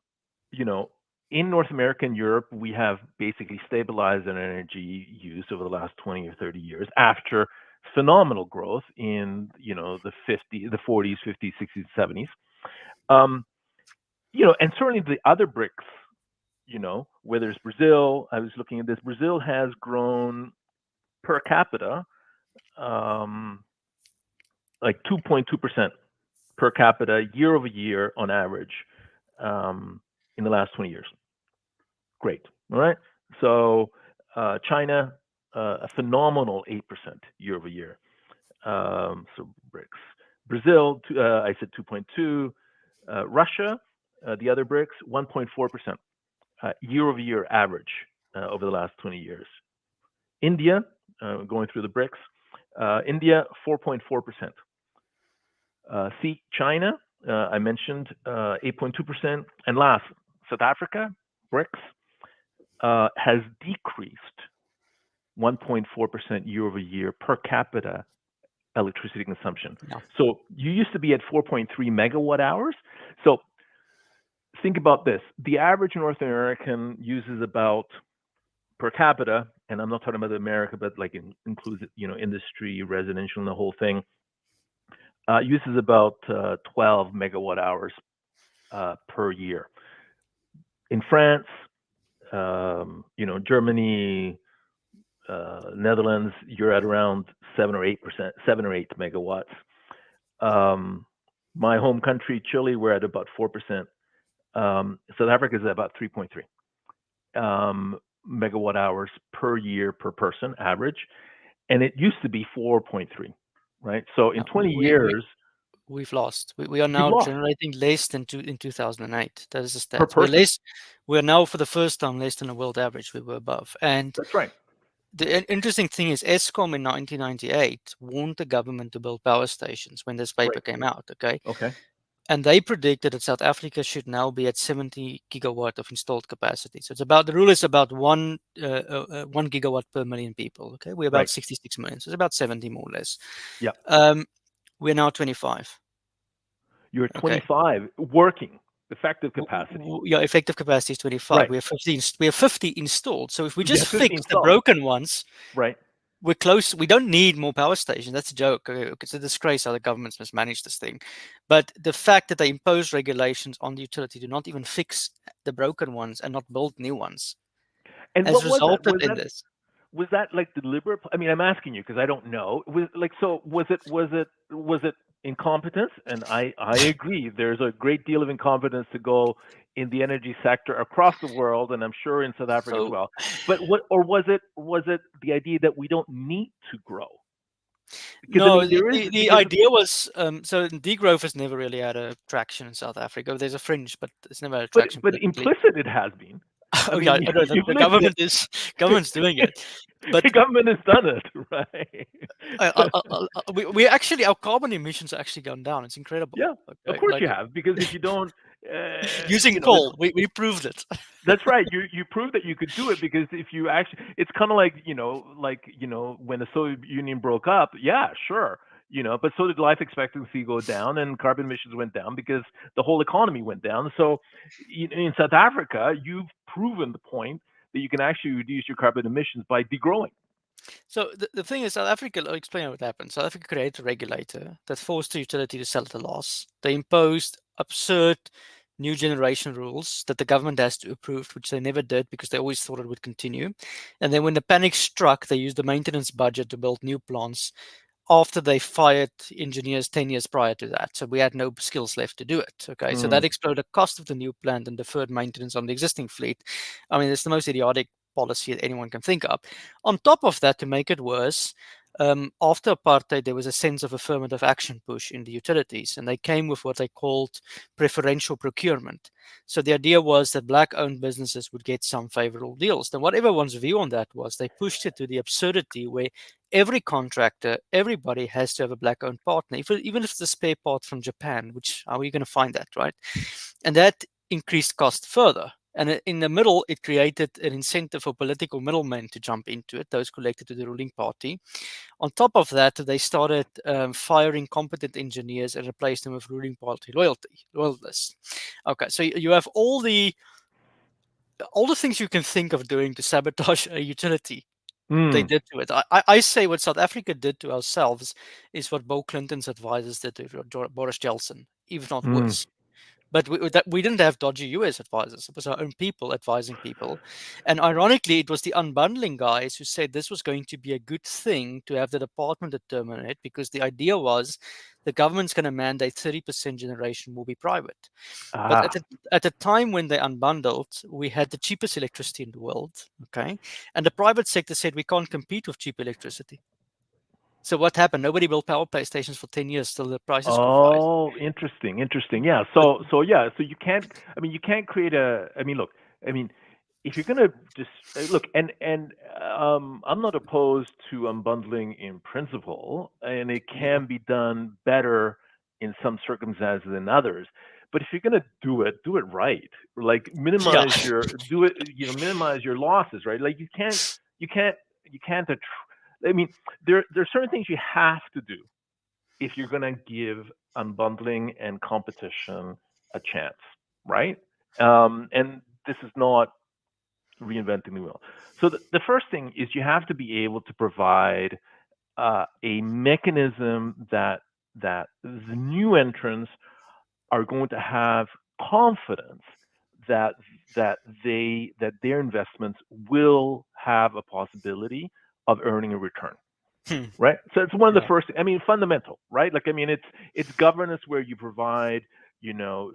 you know, in North America and Europe, we have basically stabilized our energy use over the last 20 or 30 years after phenomenal growth in the 40s, 50s, 60s, 70s. Um, and certainly the other BRICS, whether it's Brazil, I was looking at this. Brazil has grown per capita um, like 2.2% per capita year over year on average in the last 20 years. Great. All right. So China, a phenomenal 8% year over year. So BRICS. Brazil, I said 2.2. Russia, the other BRICS, 1.4% year over year average over the last 20 years. India, going through the BRICS, India, 4.4%. See, China, I mentioned 8.2%. And last, South Africa, BRICS, has decreased 1.4% year over year per capita electricity consumption. yeah, So you used to be at 4.3 megawatt hours. So think about this. The average North American uses about per capita, and I'm not talking about America, but like includes industry, residential, and the whole thing, uses about 12 megawatt hours per year. In France, Germany, Netherlands, you're at around 7 or 8%, 7 or 8 megawatts. My home country, Chile, we're at about 4%. South Africa is at about 3.3 megawatt hours per year per person average, and it used to be 4.3, right? So in yeah. 20 years, We've lost. We are we've now lost generating less than in 2008. That is the per stats. person. We are now for the first time less than the world average. We were above. And That's right. the interesting thing is ESCOM in 1998 warned the government to build power stations when this paper Right. came out, okay? Okay. And they predicted that South Africa should now be at 70 gigawatt of installed capacity. So the rule is about 1 gigawatt per million people, okay? We're about Right. 66 million, so it's about 70 more or less. Yeah. Um, we're now 25, You're at okay? 25 working effective capacity. Yeah, effective capacity is 25. Right. We have 50 installed. So if we You just have 50 fix the installed. broken ones, Right. we're close. We don't need more power stations. That's a joke. It's a disgrace how the government's mismanaged this thing. But the fact that they impose regulations on the utility to not even fix the broken ones and not build new ones And has what was that? resulted in this. was that like deliberate? I mean, I'm asking you because I don't know. Was like so? Was it incompetence? And I agree. There's a great deal of incompetence to go in the energy sector across the world, and I'm sure in South Africa as So well. But what or was it the idea that we don't need to grow? Because I no, mean, there is the because idea was so degrowth has never really had a traction in South Africa. There's a fringe, but it's never had a but traction but politically. implicit it has been. I Oh yeah, mean, I know that you've the lived it. government is government's doing it, but The government has done it, right? we actually our carbon emissions are actually gone down. It's incredible. Yeah, of Okay, course you like have, because if you don't, using it's coal, we proved it. that's right. You proved that you could do it, because if you actually, it's kind of like when the Soviet Union broke up. Yeah, sure, but so did life expectancy go down, and carbon emissions went down because the whole economy went down. So in South Africa, you've proven the point that you can actually reduce your carbon emissions by degrowing. So the thing is, South Africa, I'll explain what happened. South Africa created a regulator that forced the utility to sell at a loss. They imposed absurd new generation rules that the government has to approve, which they never did because they always thought it would continue. And then when the panic struck, they used the maintenance budget to build new plants after they fired engineers 10 years prior to that. So we had no skills left to do it. Okay. So that Mm. exploded the cost of the new plant and deferred maintenance on the existing fleet. I mean, it's the most idiotic policy that anyone can think of. On top of that, to make it worse, after apartheid, there was a sense of affirmative action push in the utilities, and they came with what they called preferential procurement. So the idea was that black owned businesses would get some favorable deals. Then, what everyone's view on that was, they pushed it to the absurdity where every contractor, everybody has to have a black owned partner, even if it's a spare part from Japan, which how are you going to find that, right? And that increased cost further. And in the middle, it created an incentive for political middlemen to jump into it, those connected to the ruling party. On top of that, they started firing competent engineers and replaced them with ruling party loyalists. Okay, so you have all the things you can think of doing to sabotage a utility. They Mm. did to it. I say what South Africa did to ourselves is what Bill Clinton's advisors did to Boris Johnson, even not Mm. worse. But we didn't have dodgy US advisors. It was our own people advising people. And ironically, it was the unbundling guys who said this was going to be a good thing to have the department determine it, because the idea was the government's going to mandate 30% generation will be private. But Ah. at the time when they unbundled, we had the cheapest electricity in the world. Okay. And the private sector said we can't compete with cheap electricity. So what happened? Nobody built power play stations for 10 years till the prices could rise. Oh, interesting, interesting. Yeah. But So you can't. I mean, you can't create a. I mean, look. I mean, if you're gonna just look, I'm not opposed to unbundling in principle, and it yeah. can be done better in some circumstances than others. But if you're gonna do it right. Like Yeah. minimize your losses, right? Like you can't, you can't. I mean, there's certain things you have to do if you're going to give unbundling and competition a chance, right? And this is not reinventing the wheel. So the first thing is you have to be able to provide a mechanism that the new entrants are going to have confidence that that their investments will have a possibility of earning a return, Hmm. right? So it's one of the Yeah. first. I mean, fundamental, right? Like, I mean, it's governance where you provide,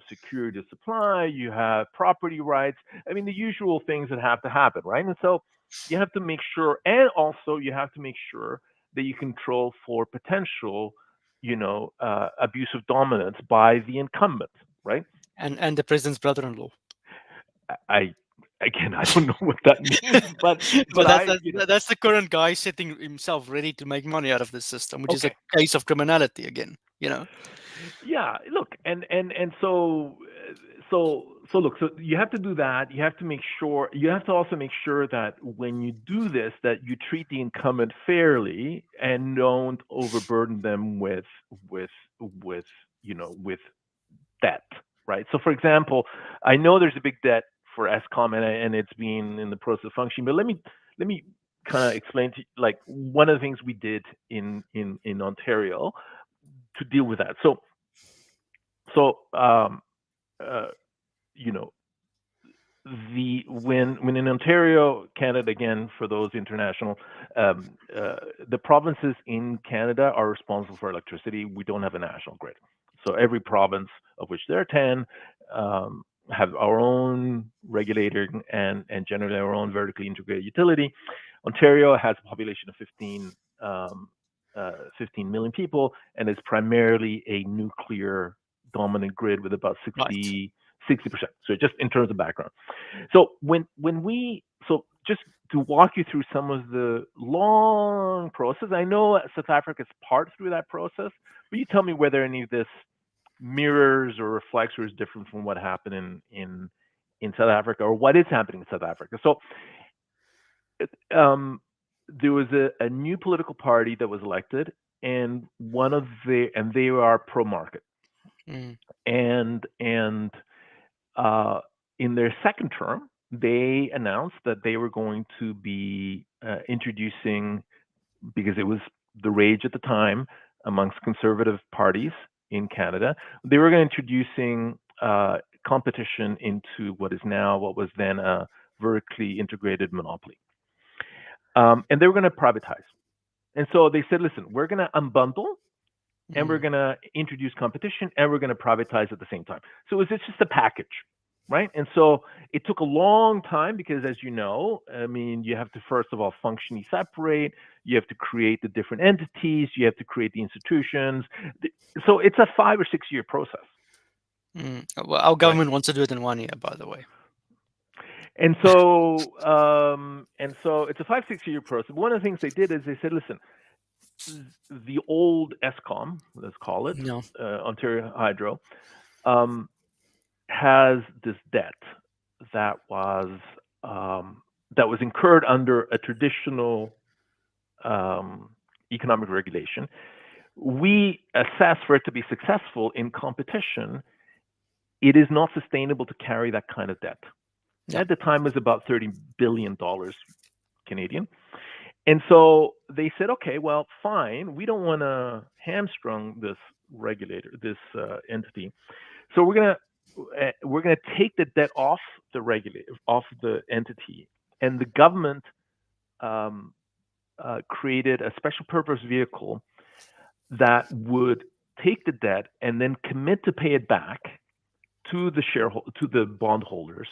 security of supply. You have property rights. I mean, the usual things that have to happen, right? And so you have to make sure, and also you have to make sure that you control for potential, abuse of dominance by the incumbent, right? And the president's brother-in-law. I again, I don't know what that means, but But but I, you know, that's the current guy setting himself ready to make money out of the system, which is a okay. case of criminality again. You know. Yeah, look, and so look, so you have to do that. You have to make sure. You have to also make sure that when you do this, that you treat the incumbent fairly and don't overburden them with with with debt, right? So, for example, I know there's a big debt for ESCOM, and it's been in the process of functioning. But let me kind of explain to you, like, one of the things we did in Ontario to deal with that. So uh, you know the when in Ontario, Canada, again for those international, the provinces in Canada are responsible for electricity. We don't have a national grid, so every province, of which there are 10, have our own regulator and generally our own vertically integrated utility. Ontario has a population of 15 million people and is primarily a nuclear dominant grid with about Right. 60%. So just in terms of background. So so just to walk you through some of the long process, I know South Africa is part through that process, but you tell me whether any of this mirrors or reflects or is different from what happened in South Africa or what is happening in South Africa. So um, there was a new political party that was elected, and they are pro market, Mm, and uh, in their second term, they announced that they were going to be introducing, because it was the rage at the time amongst conservative parties in Canada, they were going to introducing competition into what was then a vertically integrated monopoly, and they were going to privatize. And so they said, listen, we're going to unbundle and we're mm. going to introduce competition and we're going to privatize at the same time. So it was just a package, right? And so it took a long time because, as you know, I mean, you have to first of all functionally separate, you have to create the different entities, you have to create the institutions. So it's a 5 or 6 year process, Well, our right? government wants to do it in 1 year, by the way. And so it's a 5 6 year process. One of the things they did is they said, listen, the old ESCOM, let's call it, No. Ontario Hydro, um, has this debt that was that was incurred under a traditional um, economic regulation. We assess for it to be successful in competition, it is not sustainable to carry that kind of debt. No. At the time, it was about $30 billion Canadian. And so they said, okay, well, fine. We don't want to hamstrung this regulator, this entity. So we're gonna take the debt off the regulator, off the entity, and the government um, created a special purpose vehicle that would take the debt and then commit to pay it back to the bondholders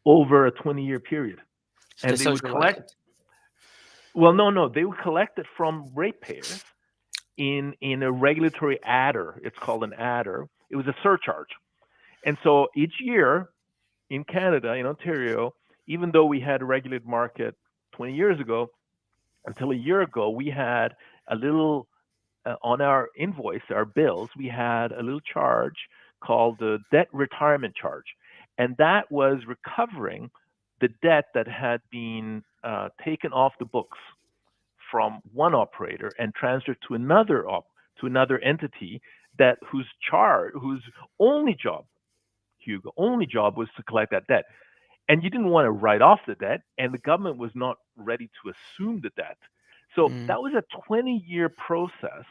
over a 20-year period, So they and they would socialize collect. it. Well, no, they would collect it from ratepayers in a regulatory adder. It's called an adder. It was a surcharge, and so each year in Canada, in Ontario, even though we had a regulated market 20 years ago, until a year ago, we had a little on our invoice, our bills, we had a little charge called the debt retirement charge, and that was recovering the debt that had been taken off the books from one operator and transferred to another entity that whose only job, Hugo, only job was to collect that debt. And you didn't want to write off the debt, and the government was not ready to assume the debt. So Mm. that was a 20-year process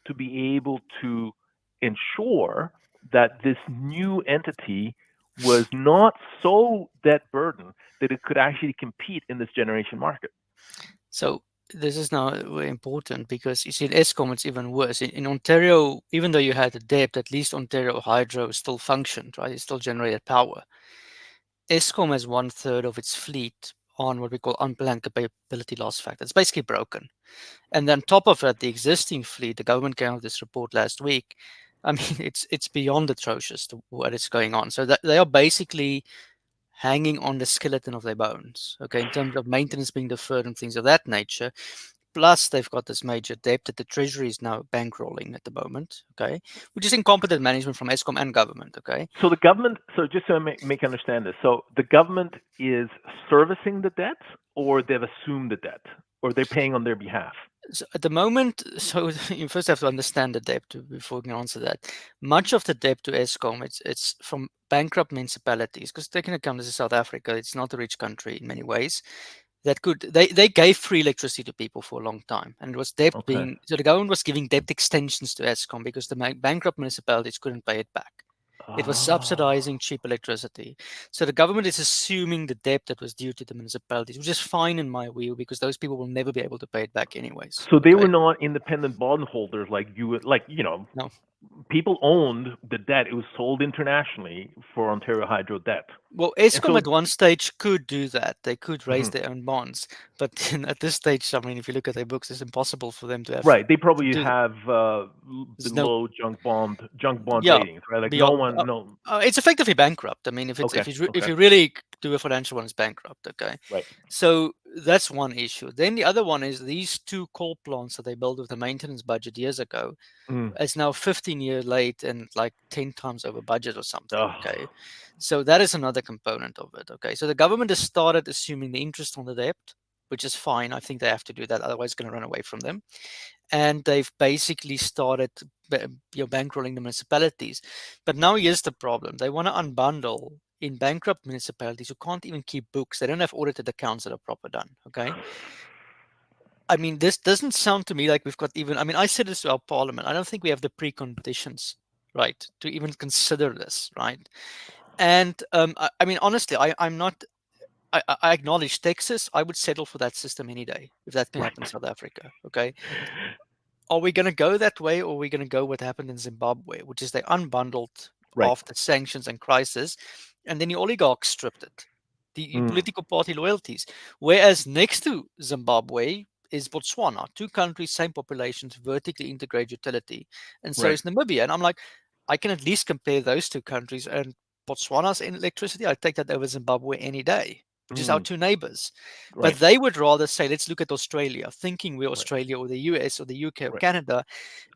to be able to ensure that this new entity was not so debt burdened that it could actually compete in this generation market. So this is now very important because you see in ESCOM it's even worse. In Ontario, even though you had a debt, at least Ontario Hydro still functioned, right? It still generated power. ESCOM has one third of its fleet on what we call unplanned capability loss factor. It's basically broken. And then top of that, the existing fleet, the government came out with this report last week. I mean, it's beyond atrocious to what is going on. So that they are basically hanging on the skeleton of their bones, okay, in terms of maintenance being deferred and things of that nature. Plus, they've got this major debt that the Treasury is now bankrolling at the moment, okay, which is incompetent management from ESCOM and government, okay. So the government, so just so I make understand this, so the government is servicing the debt, or they've assumed the debt, or they're paying on their behalf. So at the moment, so you first have to understand the debt before we can answer that. Much of the debt to ESCOM, it's from bankrupt municipalities, because taking account this is South Africa, it's not a rich country in many ways. That could they gave free electricity to people for a long time, and it was debt Okay. being so the government was giving debt extensions to ESCOM because the bankrupt municipalities couldn't pay it back. It was Oh. subsidizing cheap electricity. So the government is assuming the debt that was due to the municipalities, which is fine in my view because those people will never be able to pay it back anyways. So they were Okay. not independent bondholders like you, like, No. people owned the debt. It was sold internationally for Ontario Hydro debt. Well, And ESCOM so, at one stage could do that. They could raise mhm. their own bonds. But at this stage, I mean, if you look at their books, it's impossible for them to have Right, they to probably do that. have There's no, below junk bond yeah, ratings, right? Like no beyond. one, no. It's effectively bankrupt. I mean, Okay, if okay, you really do a financial one, it's bankrupt. Okay, right. so that's one issue. Then the other one is these two coal plants that they built with the maintenance budget years ago. Mm. It's now 15 years late and like 10 times over budget or something. Oh, Okay, so that is another component of it. Okay, so the government has started assuming the interest on the debt, which is fine. I think they have to do that, otherwise, it's going to run away from them. And they've basically started bankrolling the municipalities. But now here's the problem: they want to unbundle in bankrupt municipalities who can't even keep books. They don't have audited accounts that are proper done. Okay, I mean, this doesn't sound to me like we've got even. I mean, I said this to our parliament. I don't think we have the preconditions, right, to even consider this, right? And I mean, honestly, I'm not. I acknowledge Texas. I would settle for that system any day if that can happen in right, South Africa. Okay, are we going to go that way, or are we going to go what happened in Zimbabwe, which is they unbundled right. after sanctions and crisis, and then the oligarchs stripped it, the Mm. political party loyalties. Whereas next to Zimbabwe is Botswana, two countries, same populations, vertically integrated utility, and so Right. is Namibia. And I'm like, I can at least compare those two countries. And Botswana's in electricity, I take that over Zimbabwe any day, which is our Mm. two neighbors. But Right. they would rather say, let's look at Australia, thinking we're Right. Australia or the US or the UK or Right. Canada.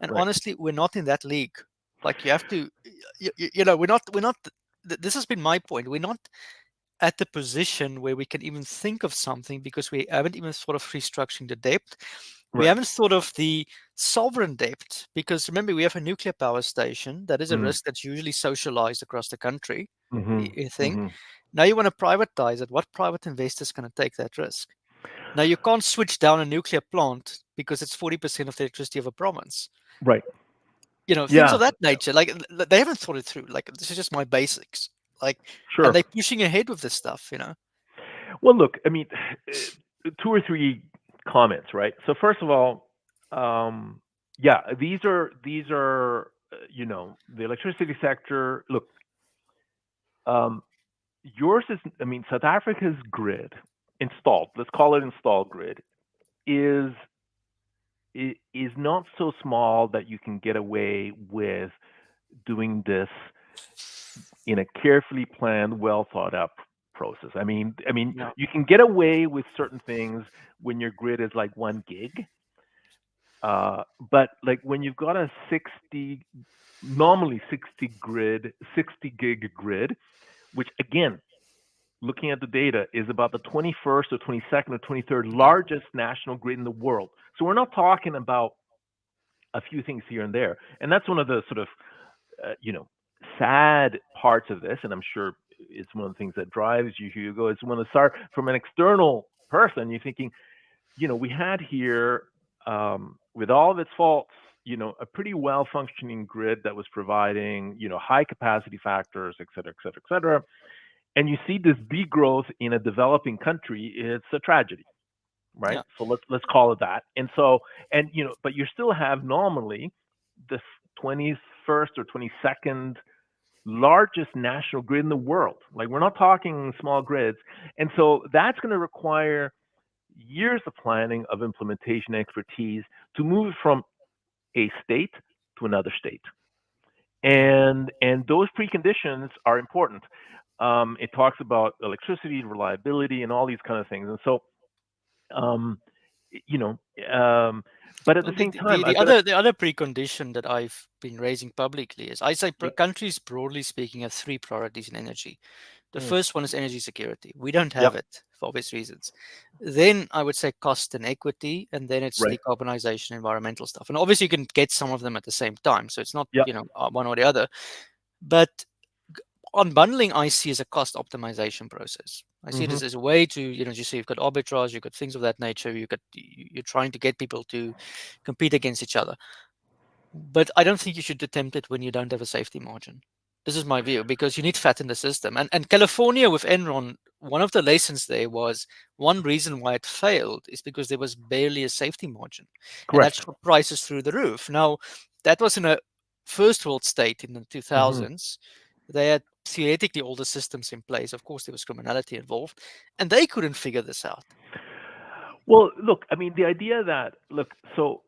And Right. honestly, we're not in that league. Like you have to, we're not. This has been my point. We're not at the position where we can even think of something because we haven't even thought of restructuring the debt. We Right. haven't thought of the sovereign debt because remember, we have a nuclear power station that is a Mm. risk that's usually socialized across the country. Mhm. You think Mhm. now you want to privatize it. What private investor is going to take that risk? Now you can't switch down a nuclear plant because it's 40% of the electricity of a province. Right. Things of Yeah. that nature. Like they haven't thought it through. Like this is just my basics. Like, and Sure. they're pushing ahead with this stuff. Well, look, I mean, two or three comments, right? So first of all, yeah, these are the electricity sector. Look, um, yours is, I mean, South Africa's grid installed. Let's call it installed grid is is not so small that you can get away with doing this in a carefully planned, well thought out process. I mean, Yeah. you can get away with certain things when your grid is like 1 gig, but like when you've got a 60, normally 60 gig grid, which again, looking at the data, is about the 21st or 22nd or 23rd Yeah. largest national grid in the world. So we're not talking about a few things here and there, and that's one of the sort of uh, you know, sad parts of this, and I'm sure it's one of the things that drives you, Hugo. It's one of the start from an external person. You're thinking, we had here, with all of its faults, a pretty well functioning grid that was providing, high capacity factors, et cetera, et cetera, et cetera. And you see this degrowth in a developing country. It's a tragedy, right? Yeah. So let's call it that. And so, but you still have normally the 21st or 22nd largest national grid in the world. Like we're not talking small grids. And so that's going to require years of planning, of implementation expertise to move it from a state to another state. Yeah. And those preconditions are important. It talks about electricity reliability and all these kind of things. And so, um, you know, um, but at the Well, same time, I've got to. the other precondition that I've been raising publicly is I say Yep. countries broadly speaking have three priorities in energy. The Mm, first one is energy security. We don't yep. have it for obvious reasons. Then I would say cost and equity, and then it's Right. decarbonization, environmental stuff. And obviously you can get some of them at the same time, so it's not Yep. one or the other. But unbundling I see as a cost optimization process. I see it Hmm. as a way to, as you say, you've got arbitrage, you've got things of that nature, you're trying to get people to compete against each other. But I don't think you should attempt it when you don't have a safety margin. This is my view because you need fat in the system. And California with Enron, one of the lessons there was one reason why it failed is because there was barely a safety margin, and that Correct. shot prices through the roof. Now, that was in a first world state in the Hmm. 2000s. They had theoretically all the systems in place. Of course, there was criminality involved, and they couldn't figure this out. Well, look, I mean, the idea that look, so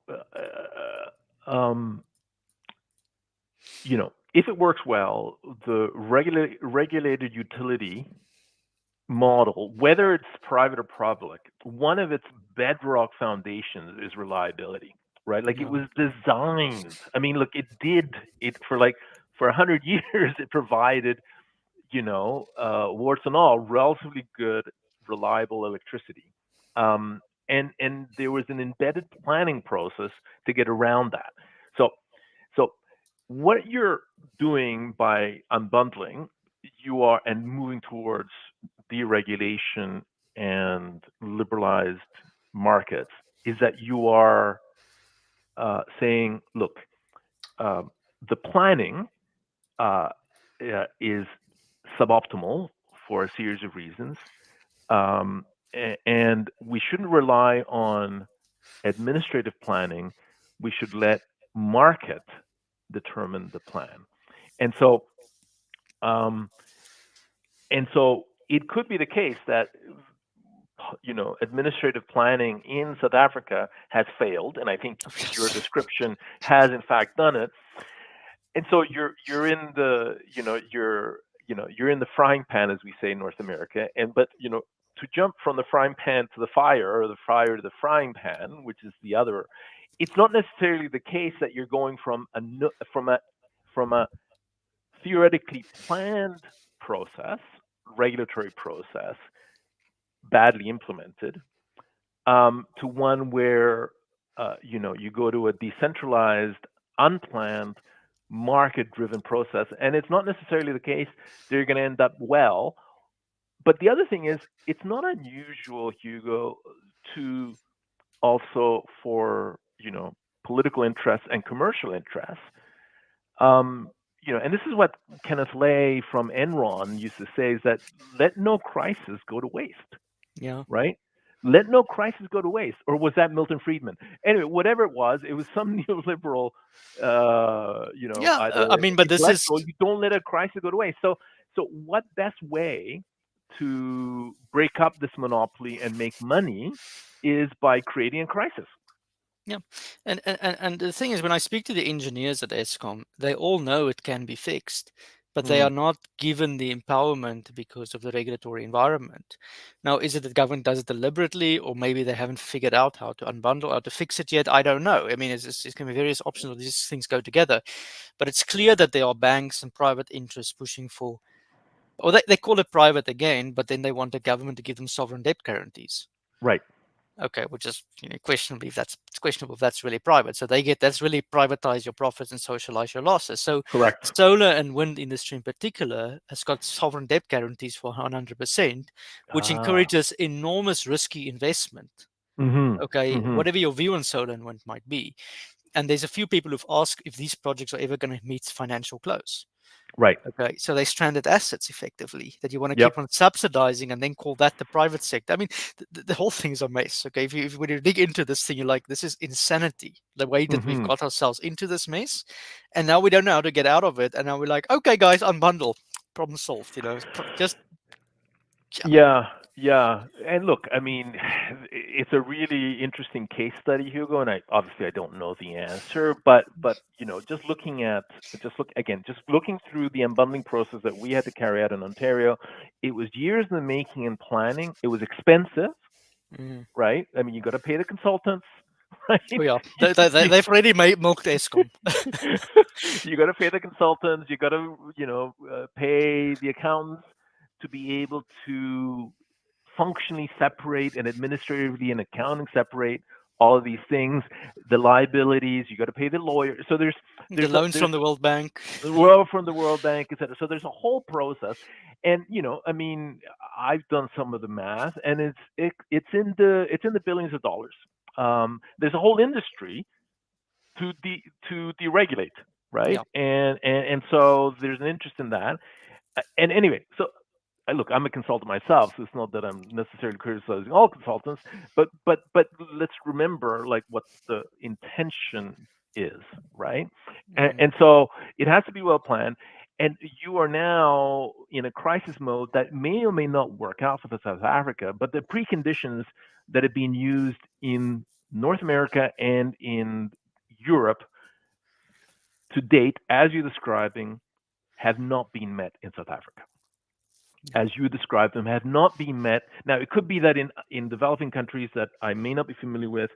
if it works well, the regulated utility model, whether it's private or public, one of its bedrock foundations is reliability, right? Like it Yeah, was designed. I mean, look, it did it for 100 years. It provided, warts and all, relatively good, reliable electricity. And there was an embedded planning process to get around that. So so what you're doing by unbundling, you are and moving towards deregulation and liberalized markets is that you are saying, look, um, the planning uh, is suboptimal for a series of reasons, and we shouldn't rely on administrative planning. We should let market determine the plan. And so, um, and so it could be the case that administrative planning in South Africa has failed, and I think your yes, description has in fact done it. And so you're in the you're in the frying pan, as we say in North America, and but to jump from the frying pan to the fire, or the fire to the frying pan, which is the other, it's not necessarily the case that you're going from a theoretically planned process, regulatory process, badly implemented, to one where you go to a decentralized, unplanned, market-driven process, and it's not necessarily the case that you're going to end up well. But the other thing is, it's not unusual, Hugo, to also for political interests and commercial interests. And this is what Kenneth Lay from Enron used to say: is that let no crisis go to waste, yeah. right? Let no crisis go to waste. Or was that Milton Friedman? Anyway, whatever it was some neoliberal, Yeah, I either mean, but this is intellectual. You don't let a crisis go to waste. So what best way to break up this monopoly and make money is by creating a crisis. yeah, and the thing is, when I speak to the engineers at Eskom, they all know it can be fixed, but they Mm, are not given the empowerment because of the regulatory environment. Now, is it that government does it deliberately, or maybe they haven't figured out how to unbundle, how to fix it yet? I don't know. I mean, it's going to be various options, or these things go together. But it's clear that there are banks and private interests pushing for, or they call it private again, but then they want the government to give them sovereign debt guarantees. right. Okay, which is questionably if that's it's questionable if that's really private. So they get that's really privatize your profits and socialize your losses. So Correct. solar and wind industry in particular has got sovereign debt guarantees for 100%, which Ah. encourages enormous risky investment. Mhm. Okay, Mhm. whatever your view on solar and wind might be, and there's a few people who've asked if these projects are ever going to meet financial close. Right. Okay, so they stranded assets effectively that you want to Yep. keep on subsidizing and then call that the private sector. I mean, the whole thing is a mess. Okay, if when you dig into this thing, you're like, this is insanity. The way that we've Mhm. got ourselves into this mess, and now we don't know how to get out of it. And now we're like, okay, guys, unbundle, problem solved. Just yeah, Yeah, yeah. And look, I mean, it's a really interesting case study, Hugo, and I don't know the answer, but just looking through the unbundling process that we had to carry out in Ontario, it was years in the making and planning. It was expensive, mm. right? I mean, you got to pay the consultants, right? Oh yeah, You, you, they've already made milked Escom. you got to pay the consultants. You got to, pay the accountants to be able to functionally separate and administratively and accounting separate all of these things. The liabilities, you got to pay the lawyer. So The there's a, loans there's from the World Bank. well from the World Bank, etc. So there's a whole process, and I mean, I've done some of the math, and it's in the billions of dollars. There's a whole industry to deregulate. right? Yeah. And so there's an interest in that. And anyway, so look, I'm a consultant myself, so it's not that I'm necessarily criticizing all consultants, but let's remember like what the intention is, right? Mm. And so it has to be well planned. And you are now in a crisis mode that may or may not work out for the South Africa, but the preconditions that have been used in North America and in Europe to date, as you're describing, have not been met in South Africa. Yeah. As you described them, have not been met. Now, it could be that in developing countries that I may not be familiar with,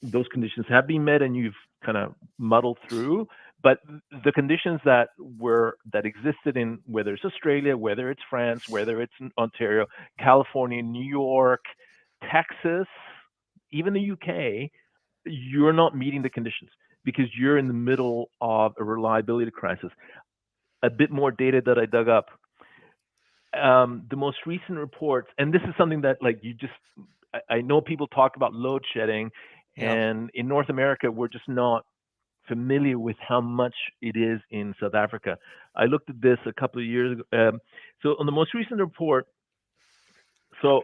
those conditions have been met and you've kind of muddled through. But the conditions that existed in whether it's Australia, whether it's France, whether it's Ontario, California, New York, Texas, even the UK, you're not meeting the conditions because you're in the middle of a reliability crisis. A bit more data that I dug up, the most recent reports, and this is something that like you just, I know people talk about load shedding, Yeah. and in North America we're just not familiar with how much it is in South Africa. I looked at this a couple of years ago. So on the most recent report, so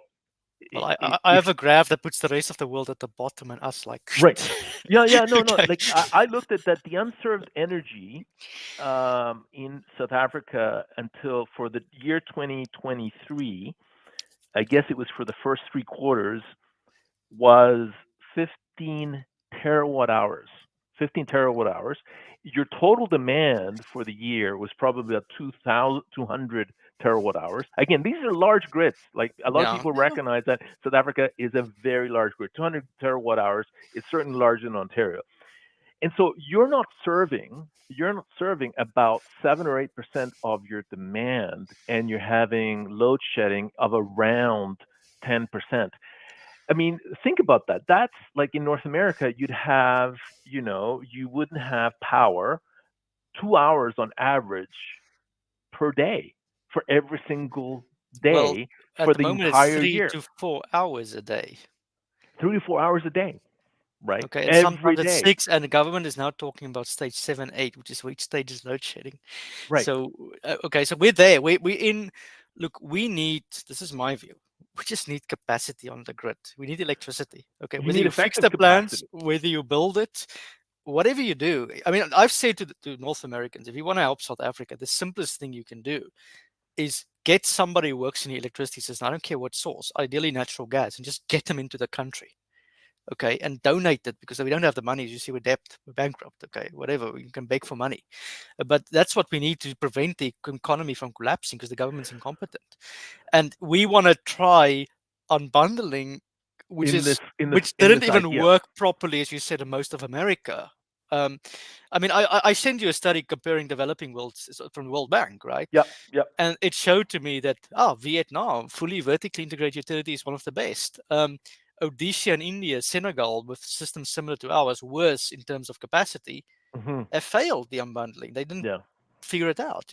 Well, I if have a graph that puts the rest of the world at the bottom and us like. right, yeah, yeah, no, no, Okay. like I looked at that the unserved energy in South Africa until for the year 2023, I guess it was for the first 3 quarters, was 15 terawatt hours. 15 terawatt hours. Your total demand for the year was probably about 2,200 terawatt hours. Again, these are large grids. Like a lot of Yeah. people Yeah. recognize that South Africa is a very large grid. 200 terawatt hours is certainly larger than Ontario. And so you're not serving about 7 or 8% of your demand, and you're having load shedding of around 10%. I mean, think about that. That's like in North America, you wouldn't have power 2 hours on average per day for every single Well, day at for the the moment, it's entire three year. to four hours a day. 3 to 4 hours a day, right? Okay, and Every sometimes it's day, 6, and the government is now talking about stage 7, 8, which is which stage is load shedding. right? So, okay, so we're there. We're in. Look, we need. This is my view. We just need capacity on the grid. We need electricity. Okay, You whether need you fix effective the plants, capacity whether you build it, whatever you do. I mean, I've said to North Americans, if you want to help South Africa, the simplest thing you can do is get somebody who works in the electricity system. I don't care what source, ideally natural gas, and just get them into the country. Okay, and donate it because we don't have the money. As you see, we're debt, we're bankrupt. Okay, whatever, we can beg for money, but that's what we need to prevent the economy from collapsing because the government's incompetent, and we want to try unbundling, which in this is in this which in didn't this even idea. work properly, as you said, in most of America. Um, I mean, I sent you a study comparing developing worlds from the World Bank, right? Yep, yep. And it showed to me that Vietnam, fully vertically integrated utility is one of the best. Odisha and India, Senegal, with systems similar to ours, worse in terms of capacity, Hmm. have failed the unbundling. They didn't Yeah, figure it out.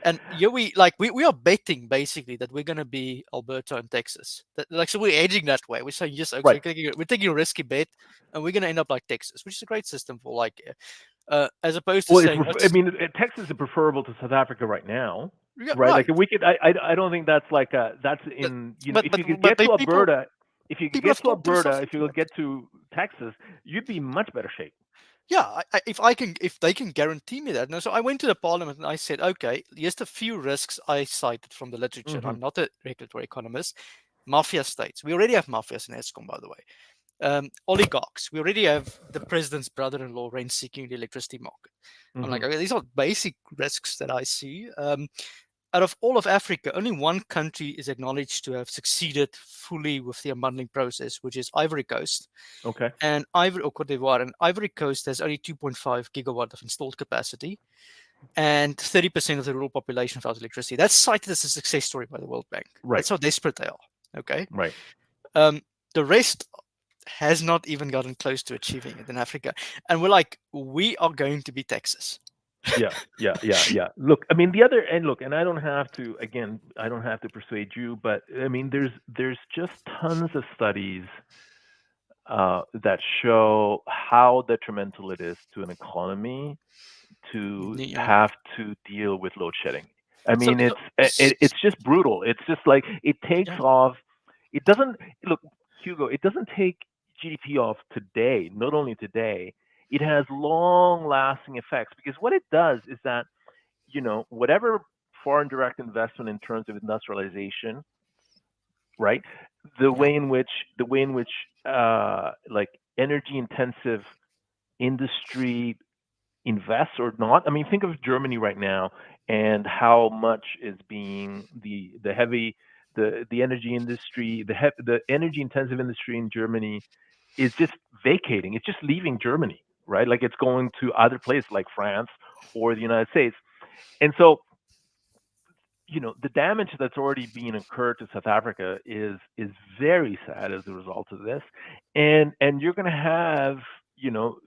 And here we are betting basically that we're going to be Alberta and Texas. So we're edging that way. We're saying yes, okay, right. we're taking a risky bet, and we're going to end up like Texas, which is a great system for like, as opposed to Well, saying I let's. mean, Texas is preferable to South Africa right now, Yeah, right? Like right. a wicked. I don't think that's like that's But in but if but you could but get to people Alberta, if you could people get have to talked themselves Alberta, if you into could it. get to Texas, you'd be in much better shape. Yeah, if they can guarantee me that. No, so I went to the parliament and I said, okay, here's the few risks I cited from the literature. And Hmm. I'm not a regulatory economist. Mafia states. We already have mafias in ESCOM, by the way. Oligarchs. We already have the president's brother-in-law rent-seeking the electricity market. I'm Hmm. like, okay, these are basic risks that I see. Out of all of Africa, only one country is acknowledged to have succeeded fully with the unbundling process, which is Ivory Coast. Okay. And Cote d'Ivoire, and Ivory Coast has only 2.5 gigawatt of installed capacity and 30% of the rural population without electricity. That's cited as a success story by the World Bank. Right. That's how desperate they are. Okay. Right. Um, the rest has not even gotten close to achieving it in Africa. And we're like, we are going to be Texas. Yeah. Yeah. Yeah. Yeah. Look, I mean, the other and look, and I don't have to. Again, I don't have to persuade you, but I mean, there's just tons of studies that show how detrimental it is to an economy to Yeah. have to deal with load shedding. I So, mean, it's just brutal. It's just like it takes yeah, off. It doesn't look, Hugo. It doesn't take GDP off today. Not only today, it has long-lasting effects because what it does is that whatever foreign direct investment in terms of industrialization, right? The yeah, way in which like energy intensive industry invests or not. I mean, think of Germany right now and how much is being the heavy the energy industry, the energy intensive industry in Germany is just vacating. It's just leaving Germany, right? Like it's going to other places like France or the United States. And so the damage that's already been occurred to South Africa is very sad as a result of this, and you're going to have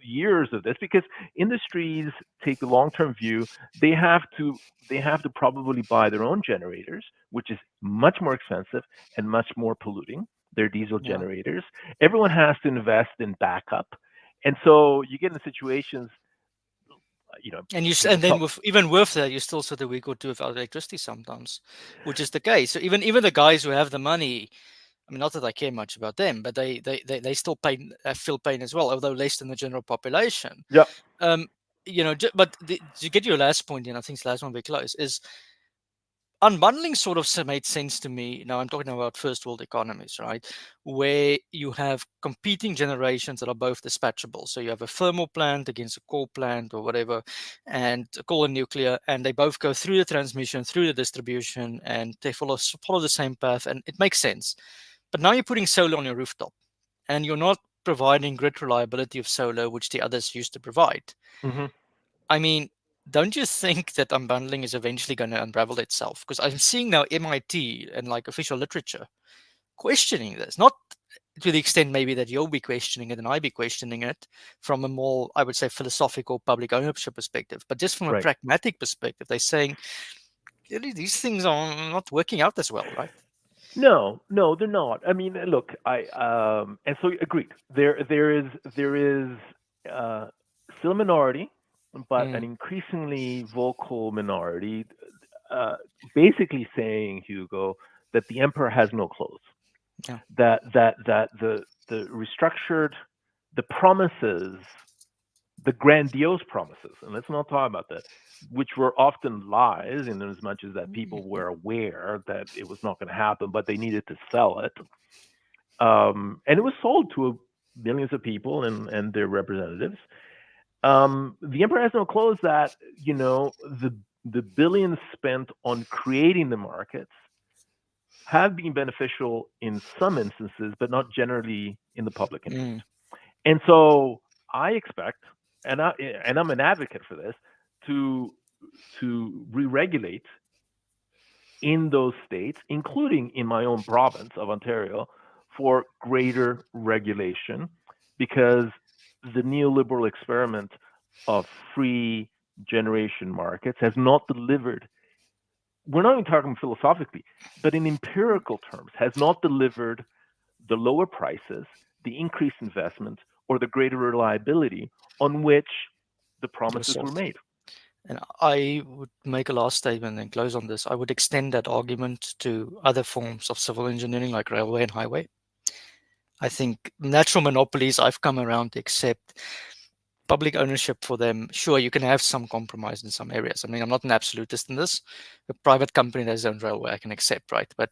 years of this because industries take a long-term view. They have to probably buy their own generators, which is much more expensive and much more polluting. Their diesel yeah. generators. Everyone has to invest in backup, and so you get in situations, And people then talk. with even with that, you still sit a week or two without electricity sometimes, which is the case. So even the guys who have the money, I mean, not that I care much about them, but they still feel pain as well, although less than the general population. Yeah. Um, but to get your last point, and I think the last one we close is unbundling sort of made sense to me. Now I'm talking about first world economies, right? Where you have competing generations that are both dispatchable. So you have a thermal plant against a coal plant or whatever, and coal and nuclear, and they both go through the transmission, through the distribution, and they follow the same path, and it makes sense. But now you're putting solar on your rooftop, and you're not providing grid reliability of solar, which the others used to provide. Hmm. I mean, don't you think that unbundling is eventually going to unravel itself? Because I'm seeing now MIT and like official literature questioning this, not to the extent maybe that you'll be questioning it and I be questioning it from a more, I would say, philosophical public ownership perspective, but just from a Right. pragmatic perspective, they're saying really these things are not working out as well, right? No, no, they're not. I mean, look, and so agreed. There is uh, still a minority, but an Mm, increasingly vocal minority, uh, basically saying, Hugo, that the emperor has no clothes. yeah. That the restructured, the promises, the grandiose promises, and let's not talk about that, which were often lies in as much as that Mm, people mm, were aware that it was not going to happen, but they needed to sell it. And it was sold to millions of people and their representatives. The emperor has no clothes that, the billions spent on creating the markets have been beneficial in some instances, but not generally in the public interest. mm, And so I expect, and I'm an advocate for this, to re-regulate in those states, including in my own province of Ontario, for greater regulation, because the neoliberal experiment of free generation markets has not delivered. We're not even talking philosophically, but in empirical terms, has not delivered the lower prices, the increased investment, or the greater reliability on which the it was promises were sold. made. And I would make a last statement and close on this. I would extend that argument to other forms of civil engineering like railway and highway. I think natural monopolies, I've come around to accept public ownership for them. Sure, you can have some compromise in some areas. I mean, I'm not an absolutist in this. A private company that has own railway, I can accept, right? But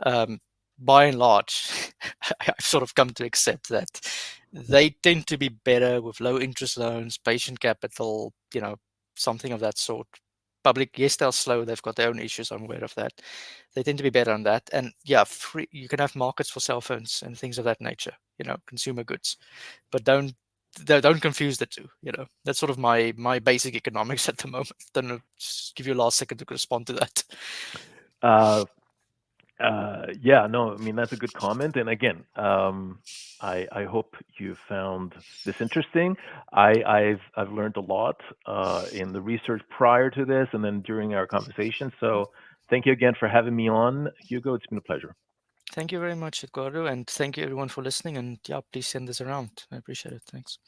um, by and large, I've sort of come to accept that they tend to be better with low interest loans, patient capital, something of that sort. Public, yes, they're slow. They've got their own issues. I'm aware of that. They tend to be better on that. And yeah, free, you can have markets for cell phones and things of that nature, consumer goods, but don't confuse the two. That's sort of my basic economics at the moment. Don't know, just give you a last second to respond to that. Uh, yeah, no, I mean that's a good comment. And again, I hope you found this interesting. I've learned a lot in the research prior to this, and then during our conversation. So thank you again for having me on, Hugo. It's been a pleasure. Thank you very much, Edgardo, and thank you everyone for listening. And yeah, please send this around. I appreciate it. Thanks.